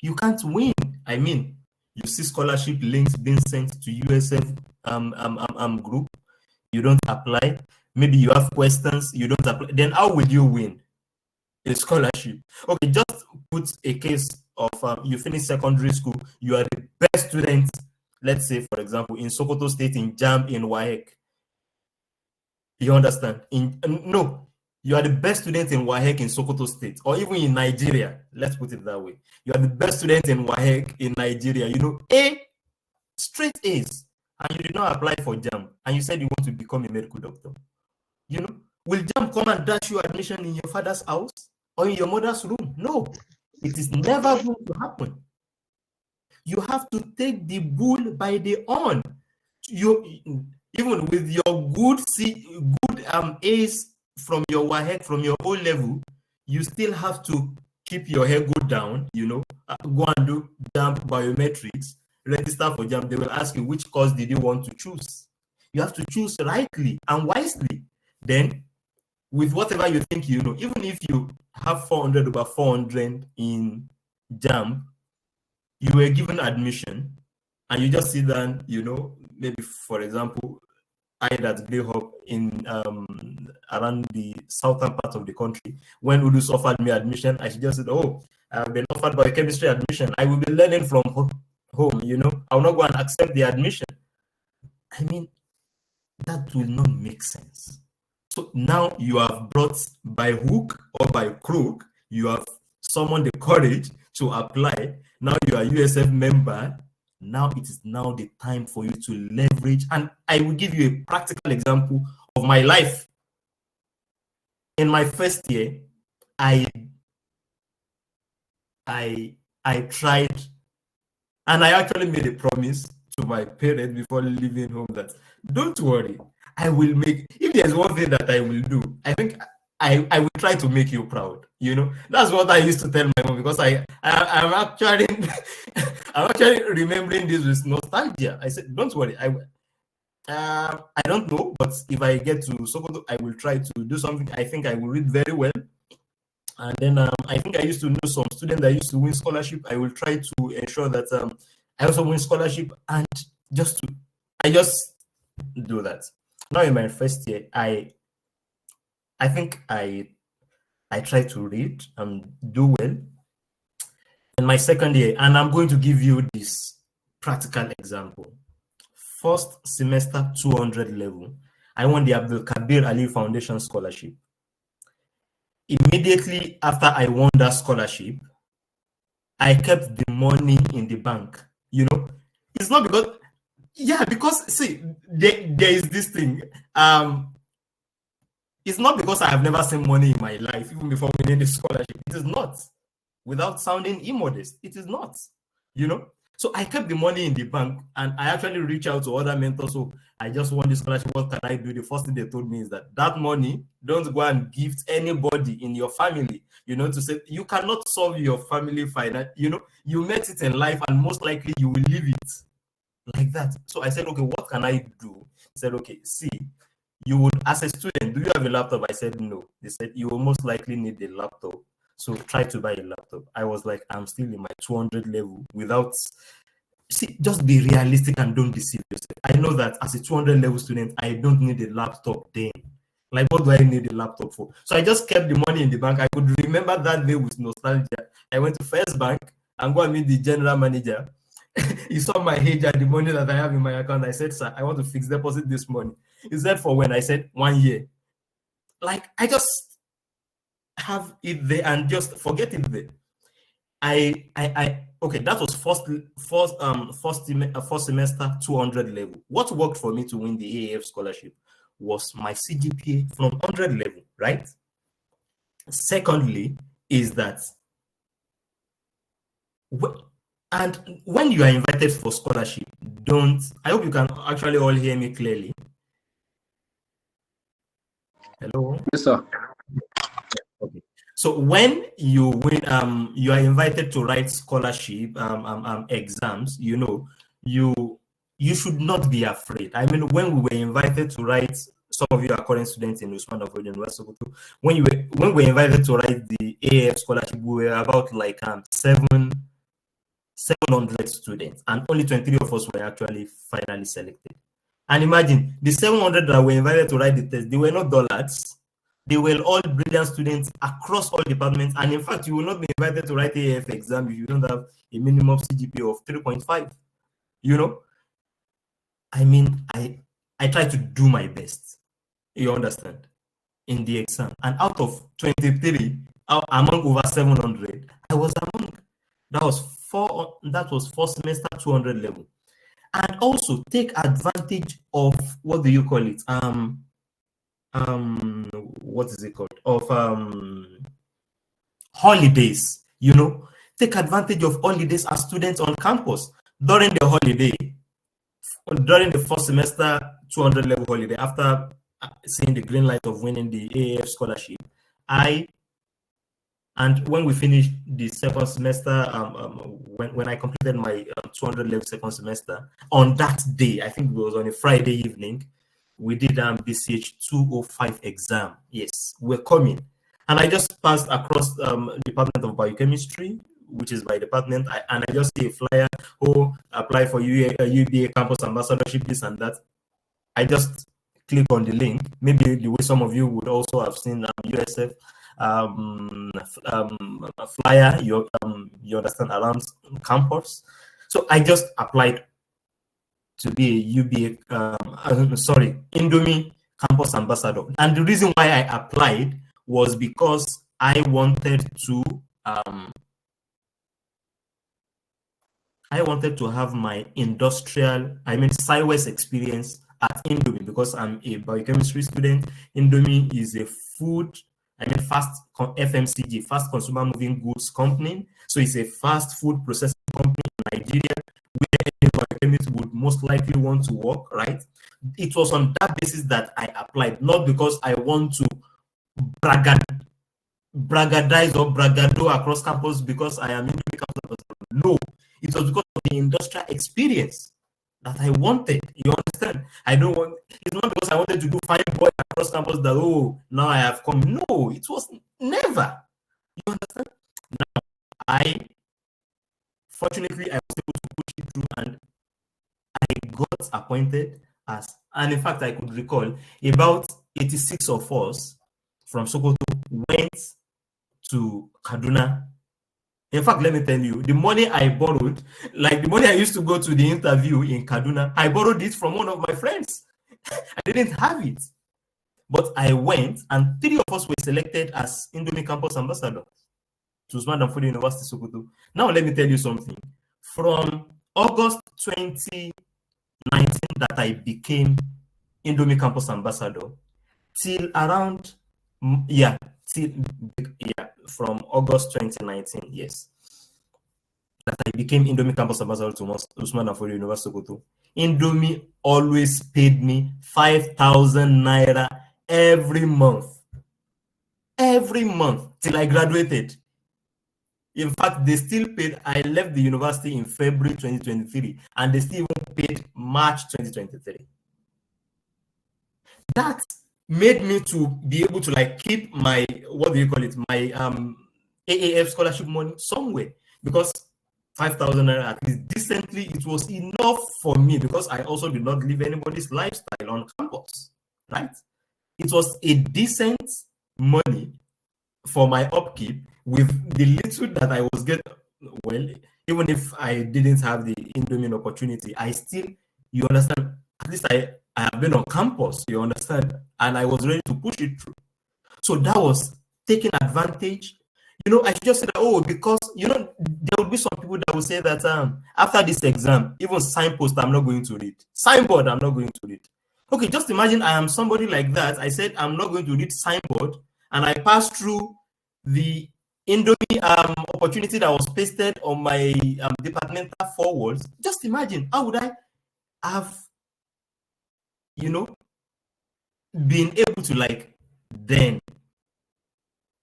you can't win. I mean, you see scholarship links being sent to USF group, you don't apply. Maybe you have questions, you don't apply. Then how will you win a scholarship? Okay, just put a case of you finish secondary school, you are the best student, let's say, for example, in Sokoto State, in JAMB, in WAEC. You understand? No. You are the best student in WAEC in Sokoto State, or even in Nigeria. Let's put it that way. You are the best student in WAEC in Nigeria. You know, straight A's, and you did not apply for JAMB, and you said you want to become a medical doctor. You know, will JAMB come and dash you admission in your father's house or in your mother's room? No, it is never going to happen. You have to take the bull by the horn. Even with your good A's from your WAEC, from your O level, you still have to keep your hair go down, you know, go and do JAMB biometrics, register for JAMB. They will ask you, which course did you want to choose? You have to choose rightly and wisely. Then, with whatever you think you know, even if you have 400 over 400 in JAMB, you were given admission, and you just sit down, you know, maybe, for example, I that grew up in around the southern part of the country. When Udus offered me admission, I just said, oh, I've been offered biochemistry admission. I will be learning from home, you know. I will not go and accept the admission. I mean, that will not make sense. So now you have brought by hook or by crook, you have summoned the courage to apply. Now you are a USF member. Now it is now the time for you to leverage. And I will give you a practical example of my life. In my first year, I tried, and I actually made a promise to my parents before leaving home that, don't worry, I will make, if there's one thing that I will do, I think I will try to make you proud. You know, that's what I used to tell my mom, because I'm actually I'm actually remembering this with nostalgia. I said, don't worry, I don't know, but if I get to Sokoto, I will try to do something. I think I will read very well. And then I think I used to know some students that used to win scholarship. I will try to ensure that I also win scholarship, and I just do that. Now in my first year, I think I try to read and do well. In my second year, and I'm going to give you this practical example. First semester 200 level, I won the Abdul Kabir Ali Foundation Scholarship. Immediately after I won that scholarship, I kept the money in the bank. You know, it's not because, because see, there is this thing. It's not because I have never seen money in my life, even before winning the scholarship. It is not. Without sounding immodest, it is not. You know? So I kept the money in the bank, and I actually reached out to other mentors. So I just won the scholarship. What can I do? The first thing they told me is that money, don't go and gift anybody in your family. You know, to say you cannot solve your family finance. You know, you met it in life, and most likely you will leave it like that. So I said, okay, what can I do? He said, okay, see, you would, as a student, do you have a laptop? I said, no. They said, you will most likely need a laptop. So try to buy a laptop. I was like, I'm still in my 200 level without, see, just be realistic and don't deceive yourself. I know that as a 200 level student, I don't need a laptop then. Like, what do I need a laptop for? So I just kept the money in the bank. I could remember that day with nostalgia. I went to First Bank and go and meet the general manager. He saw my age and the money that I have in my account. I said, sir, I want to fix deposit this money. He said, for when? I said, 1 year. Like, I just have it there and just forget it there. Okay, that was first semester 200 level. What worked for me to win the AAF scholarship was my CGPA from 100 level, right? Secondly, is that and when you are invited for scholarship, I hope you can actually all hear me clearly. Hello? Yes, sir. Okay. So when you win, you are invited to write scholarship exams, you should not be afraid. I mean, when we were invited to write, some of you are current students in Usman of University. When we were invited to write the AF scholarship, we were about like 700 students, and only 23 of us were actually finally selected. And imagine the 700 that were invited to write the test, they were not dullards. They were all brilliant students across all departments. And in fact, you will not be invited to write AF exam if you don't have a minimum CGPA of 3.5. I mean, I try to do my best. You understand? In the exam. And out of 23, among over 700, I was among. That was first semester 200 level. And also take advantage of, what do you call it? What is it called? Of holidays, take advantage of holidays as students on campus. During the holiday, during the first semester 200 level holiday, after seeing the green light of winning the AAF scholarship, and when we finished the second semester, when I completed my 200 level second semester, on that day, I think it was on a Friday evening, we did BCH 205 exam. Yes, we're coming. And I just passed across Department of Biochemistry, which is my department, and I just see a flyer, apply for UBA campus ambassadorship, this and that. I just click on the link. Maybe the way some of you would also have seen USF flyer, you understand, around campus. So I just applied to be a UBA, Indomie campus ambassador. And the reason why I applied was because I wanted to have my SciWest experience at Indomie, because I'm a biochemistry student. Indomie is a fast FMCG, fast consumer moving goods company. So it's a fast food processing company in Nigeria, where any biochemist would most likely want to work, right? It was on that basis that I applied, not because I want to bragadize or bragado across campus because I am in the campus. No, it was because of the industrial experience that I wanted. You understand? It's not because I wanted to do fine boy across campus that, now I have come. No, it was never. You understand? Now, fortunately, I was able to push it through, and I got appointed and in fact, I could recall about 86 of us from Sokoto went to Kaduna. In fact, let me tell you, the money I borrowed, like the money I used to go to the interview in Kaduna, I borrowed it from one of my friends. I didn't have it. But I went, and 3 of us were selected as Indomie campus ambassadors to Usman Danfodiyo University, Sokoto. Now, let me tell you something. From August 2019 that I became Indomie campus ambassador, till around, from August 2019, yes, that I became Indomie campus ambassador to Usman Danfodiyo University, Sokoto. Indomie always paid me 5,000 naira every month till I graduated. In fact, they still paid. I left the university in February 2023, and they still paid March 2023. That made me to be able to keep my, my AAF scholarship money somewhere, because 5,000 naira at least decently, it was enough for me, because I also did not live anybody's lifestyle on campus, right? It was a decent money for my upkeep with the little that I was getting. Well, even if I didn't have the Indomie opportunity, I still, you understand, at least I have been on campus, you understand, and I was ready to push it through. So that was taking advantage. I should just say that, oh, because, there will be some people that will say that after this exam, even signpost, I'm not going to read. Signboard, I'm not going to read. Okay, just imagine I am somebody like that. I said I'm not going to read signboard, and I passed through the Indomie opportunity that was pasted on my departmental forwards. Just imagine, how would I have, been able to, like, then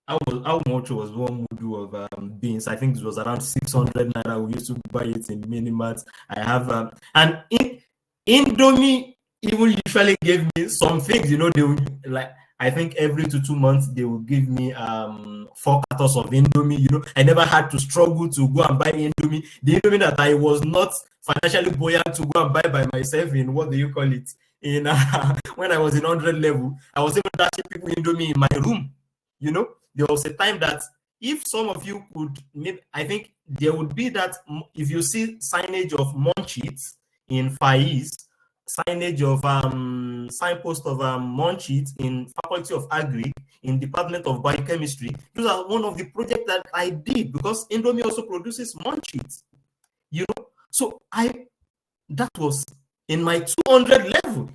how much was one mudu of beans? I think it was around 600 naira. We used to buy it in Minimart. I have and Indomie even usually gave me some things. They would, like, I think every 2 months they would give me 4 cartons of Indomie. I never had to struggle to go and buy Indomie. The Indomie that I was not financially buoyant to go and buy by myself in, what do you call it? In when I was in 100 level, I was able to ask people Indomie in my room. There was a time that if some of you could, I think there would be that, if you see signage of Munchies in Faiz, signage of signpost of Munchies in Faculty of Agri, in Department of Biochemistry, those are one of the projects that I did, because Indomie also produces Munchies. So that was in my 200 level.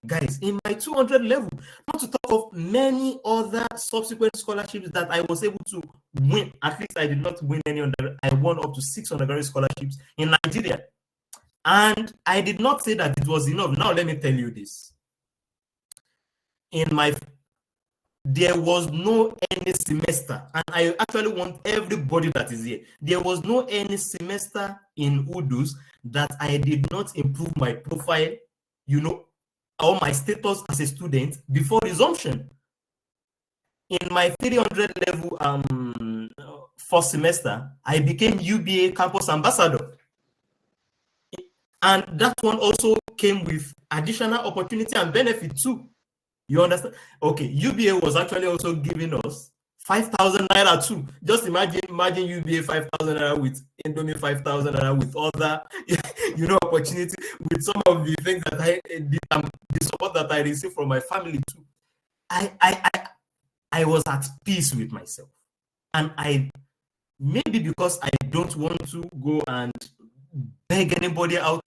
Guys, in my 200 level, not to talk of many other subsequent scholarships that I was able to win. At least I did not win any other. I won up to 6 undergraduate scholarships in Nigeria. And I did not say that it was enough. Now, let me tell you this. There was no any semester, and I actually want everybody that is here, there was no any semester in UDUS that I did not improve my profile, or my status as a student before resumption. In my 300 level first semester, I became UBA campus ambassador. And that one also came with additional opportunity and benefit too. You understand? Okay, UBA was actually also giving us 5,000 naira too. Just imagine UBA 5,000 naira with Indomie 5,000 naira with other, opportunity, with some of the things that I did, the support that I received from my family too. I was at peace with myself, and maybe because I don't want to go and beg anybody out.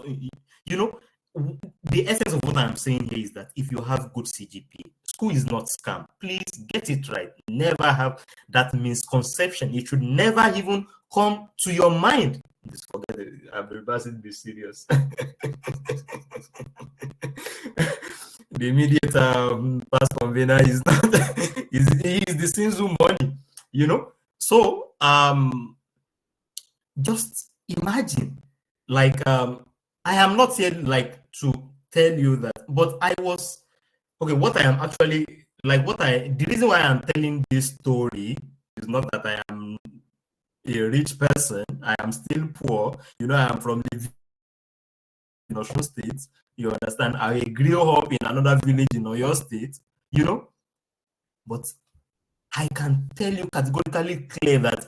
The essence of what I'm saying here is that if you have good CGPA, school is not scam. Please get it right. Never have that misconception. It should never even come to your mind. Just forget it. Abdulbasit, be serious. The immediate past convener is not is the Sinzu money, So just imagine, like, I am not here like to tell you that, but I was okay. What I am actually like, the reason why I'm telling this story is not that I am a rich person. I am still poor. I am from the Osun State. You understand? I grew up in another village in Oyo State. But I can tell you categorically clear that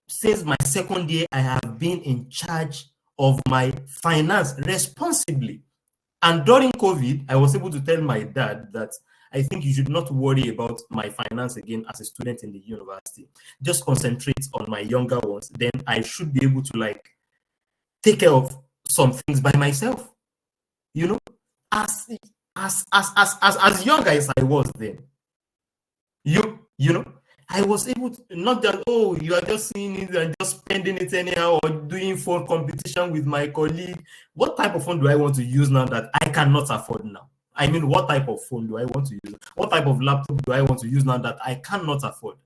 since my second year, I have been in charge of my finance responsibly. And during COVID, I was able to tell my dad that I think you should not worry about my finance again as a student in the university. Just concentrate on my younger ones. Then I should be able to, like, take care of some things by myself. As young as I was then, I was able to, not that, oh, you are just seeing it and just spending it anyhow, or doing phone competition with my colleague. What type of phone do I want to use now that I cannot afford now? I mean, what type of phone do I want to use? What type of laptop do I want to use now that I cannot afford?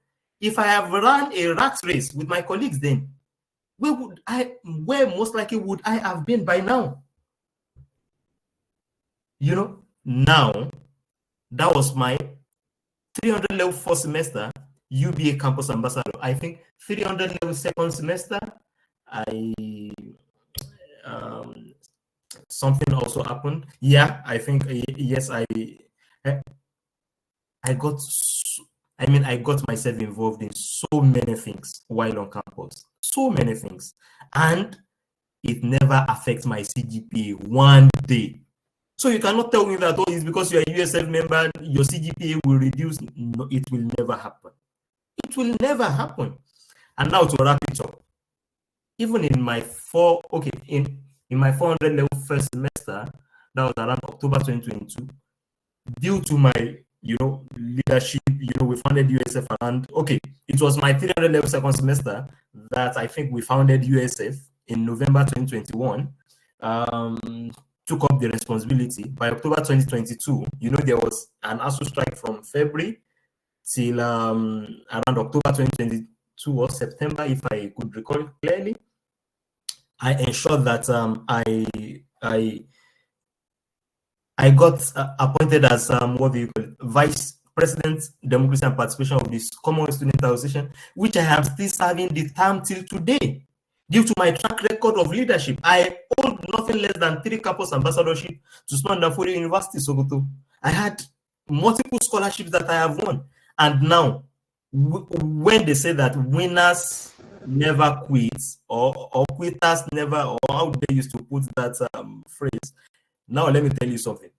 If I have run a rat race with my colleagues, then where most likely would I have been by now? Now, that was my 300 level first semester, UBA campus ambassador. I think 300 level second semester, something also happened. Yeah, I think, yes, I got myself involved in so many things while on campus. so many things, and it never affects my CGPA one day. So you cannot tell me that, oh, it's because you're a USF member, your CGPA will reduce. No, it will never happen. It will never happen. And now to wrap it up, even in my in my 400 level first semester, that was around October 2022, due to my leadership, we founded USF around, it was my 300 level second semester that I think we founded USF in November 2021. Took up the responsibility. By October 2022, there was an ASU strike from February till around October 2022 or September, if I could recall clearly. I ensured that I got appointed as Vice President, Democracy and Participation of this Commonwealth Student Association, which I am still serving the term till today. Due to my track record of leadership, I hold nothing less than 3 campus ambassadorship to Usman Danfodio University, Sokoto. I had multiple scholarships that I have won. And now, when they say that winners never quit, or quitters never, or how they used to put that phrase, now let me tell you something.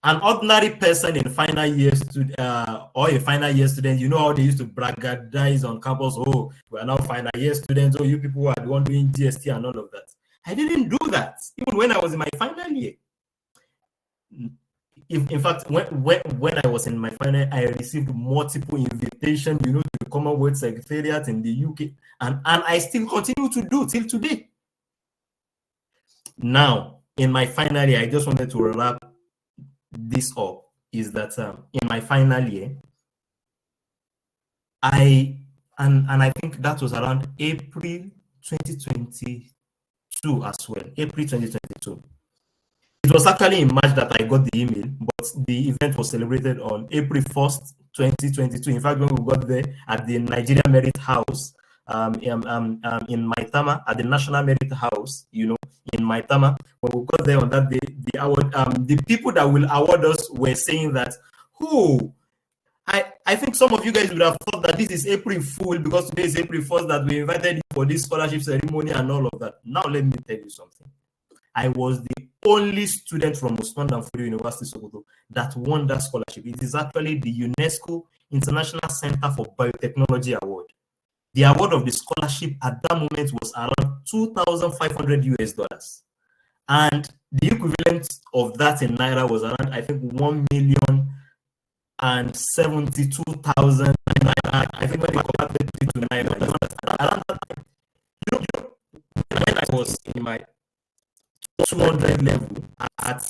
An ordinary person in final year or a final year student, how they used to bragadize on campus, oh, we are now final year students, oh, you people are the one doing GST and all of that. I didn't do that, even when I was in my final year. In fact, when I was in my final, I received multiple invitations, to the Commonwealth Secretariat in the UK, and I still continue to do till today. Now, in my final year, I just wanted to wrap this up, is that in my final year, I think that was around April 2022 as well, April 2022. It was actually in March that I got the email, but the event was celebrated on April 1st, 2022. In fact, when we got there at the Nigeria Merit House in Maitama, at the National Merit House, in Maitama, when we got there on that day, the award, the people that will award us were saying that, I think some of you guys would have thought that this is April Fool because today is April 1st that we invited you for this scholarship ceremony and all of that. Now let me tell you something. I was the only student from Usman Danfodio University, Sokoto, that won that scholarship. It is actually the UNESCO International Center for Biotechnology Award. The award of the scholarship at that moment was around $2,500 US. And the equivalent of that in Naira was around, I think, 1,072,000 Naira. I think when they converted it to Naira, around that time, when I was in my 200 level at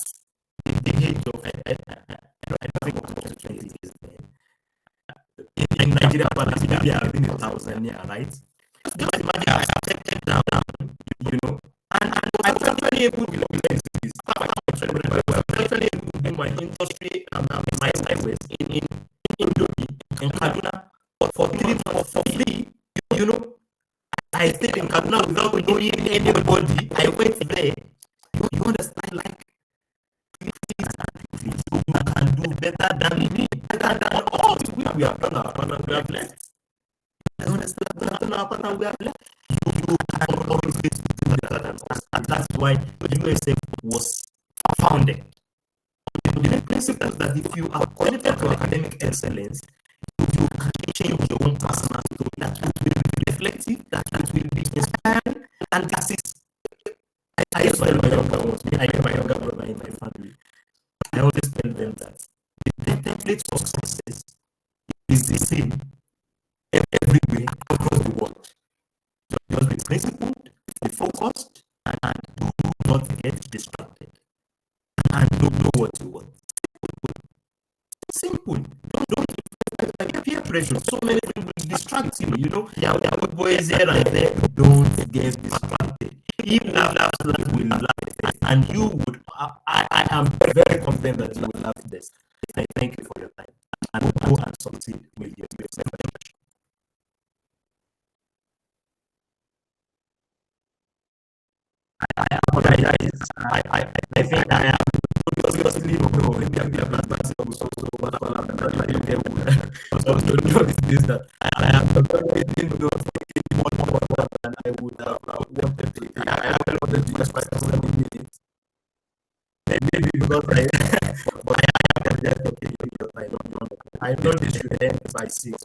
the age of, I think it was 20 years then. In Nigeria, but maybe I've been 1,000, right? Just imagine I accepted down, and I was actually able to do my industry my sideways in Indomie, in Kaduna, for free, I stayed in Kaduna without knowing anybody. I went there. You understand, like, you can do better than me, better than all we have done our partner, we have left. I understand, we have done our partner, we have left. You can always do better than us, and that's why USF was founded. The principle that if you are committed to academic excellence, you can change your own personal story, that it will be reflective, that it will be inspiring, and that is. I used to tell my younger ones, I have my younger brother in my family. I always tell them that the template of success is the same everywhere across the world. Just be principled, be focused, and do not get distracted. And don't know what you want. Simple. Don't peer pressure. So many things will distract you. There are good boys here and there. Don't get distracted. If laughs, will laugh, and you would. I am very confident that you will laugh this. I thank you for your time, and go and succeed with yourself. I apologize. I think I am obviously no. Maybe I'm the advanced also, but I'm not this that I am not taking more than to use quite a lot of minutes. Maybe because I, but I am just okay because I don't know. I know this should end by 6.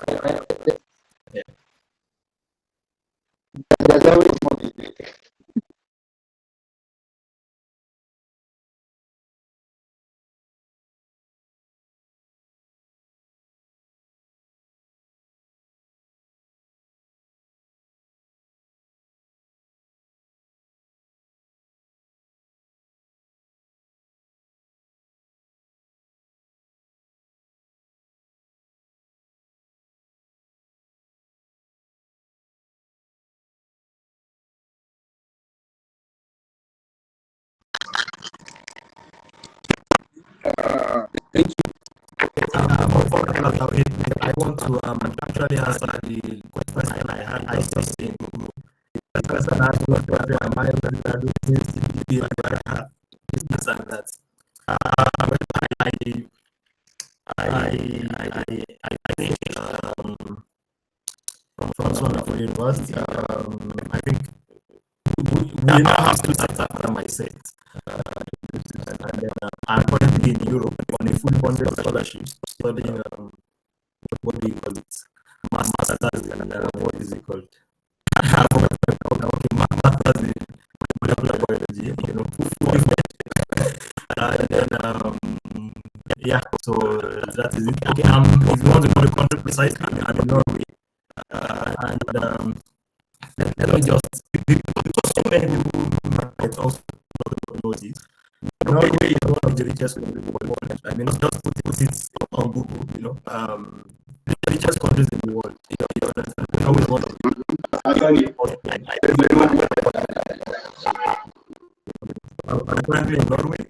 Yeah. There's always more. Thank you. I want to actually answer the question I had. I saw in Google. The person asked what am I doing this and that. I think from some of the university, I think we now have to start after my set. And then I'm currently in Europe on a fully funded scholarship studying what do you call it? Masters in what is it called? Okay, masters in molecular biology, you know. And then yeah, so that is it. Okay, if you want to know the country precisely, I'm in Norway. And let me just, because so many people might also know this. Norway is one of the richest countries in the world. I mean, not just put it on Google, you know. The richest countries in the world, you understand? Norway is one of them. I'm currently in Norway.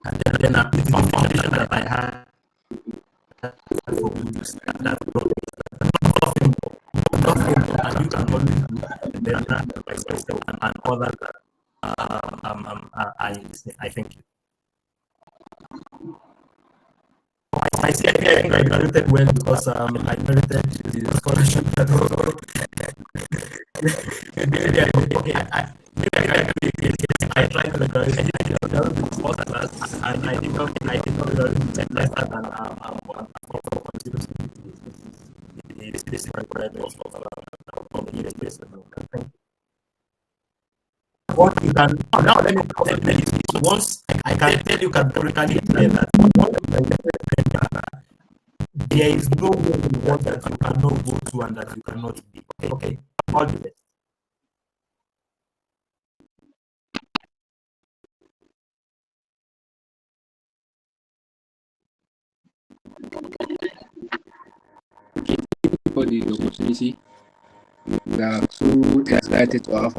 And then the foundation that I had for Buddhists, that brought nothing more, and you can always do, and then that by myself and others that I think. I see. I think I graduated well because I merited the scholarship. I tried to graduate first class, and I did not graduate less than this what you can now let me tell you this. Once I can tell you categorically that there is no way in the world that you cannot go to and that you cannot be. Okay. All the best. For the opportunity. We are so excited to have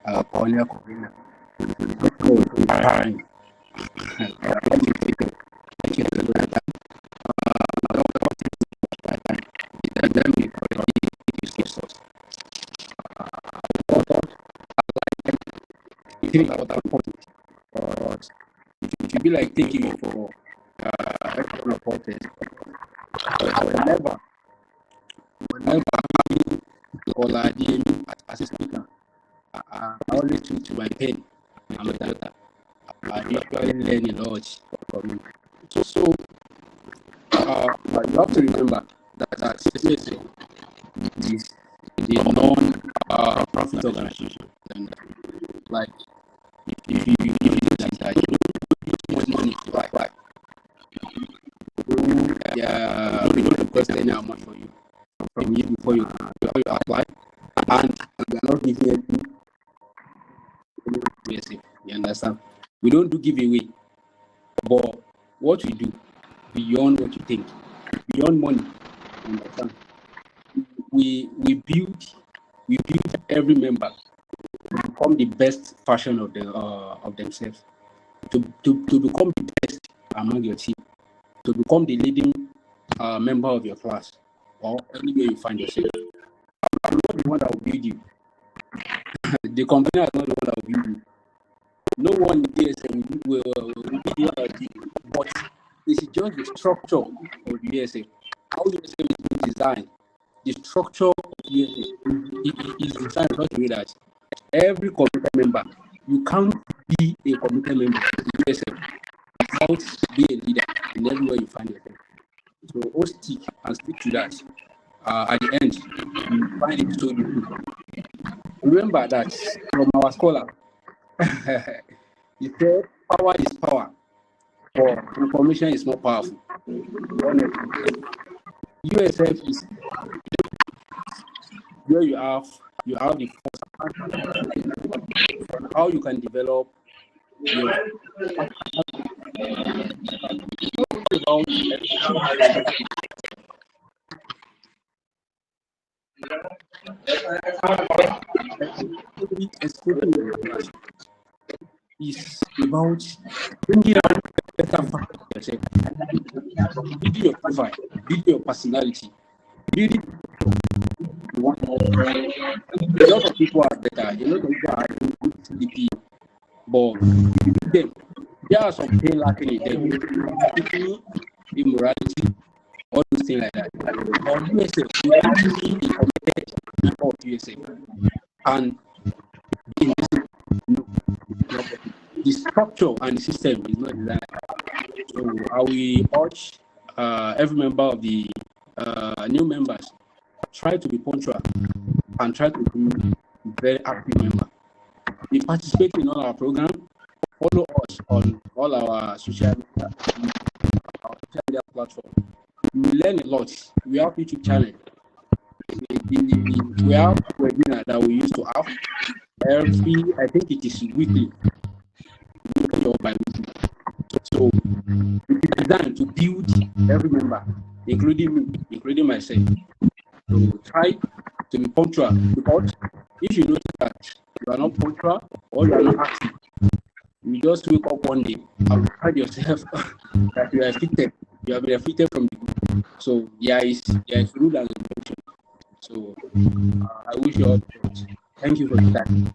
our pioneer convener. Thank you. Let me think about that point. But it should be like taking it for external protest. Whenever having Scholar Ajibike as a speaker, I always switch to my pen and my data. I usually learn a lot from you. So but you have to remember that CSA is a non-profit organization. And like, if you like that, you use money to apply. Yeah, we don't request any amount from you before you apply, and we are not giving anything. You understand? We don't do giveaway, but what we do beyond what you think, beyond money, you understand? We build every member to become the best version of themselves, to become the best among your team, to become the leading member of your class or anywhere you find yourself. I'm not the one that will build you. The convener is not the one that will build you. No one in DSM will be the one that will build you. But this is just the structure of the USF. How USF is designed. The structure of USF is designed such a way that every committed member. You can't be a committed member in USF without being a leader in everywhere you find yourself. So all stick and stick to that. At the end, you find it so difficult. Remember that from our scholar, he said power is power, but information is more powerful. Honestly, USF is where you have the first on how you can develop your about escaping your class is about bringing out better factor of yourself, building your profile, building your personality, building one. A lot of people are better, a lot of people are good CDP, but them, there are some things lacking in them. Immorality, all those things like that. Or USF, you actually be committed people of USF. And in this, the structure and the system is not designed. So I will urge every member of the new members, try to be punctual and try to be very active member. We participate in all our program. Follow us on all our social media platform. You will learn a lot. We have YouTube channel. We have webinar that we used to have every, I think it is weekly or bi-weekly. So it is designed to build every member, including me, including myself. So try to be punctual, because if you notice that you are not punctual or you are not active, you just wake up one day and find yourself that you are affected. You have been affected from the group. So there is rule and regulation. So I wish you all the best. Thank you for the time.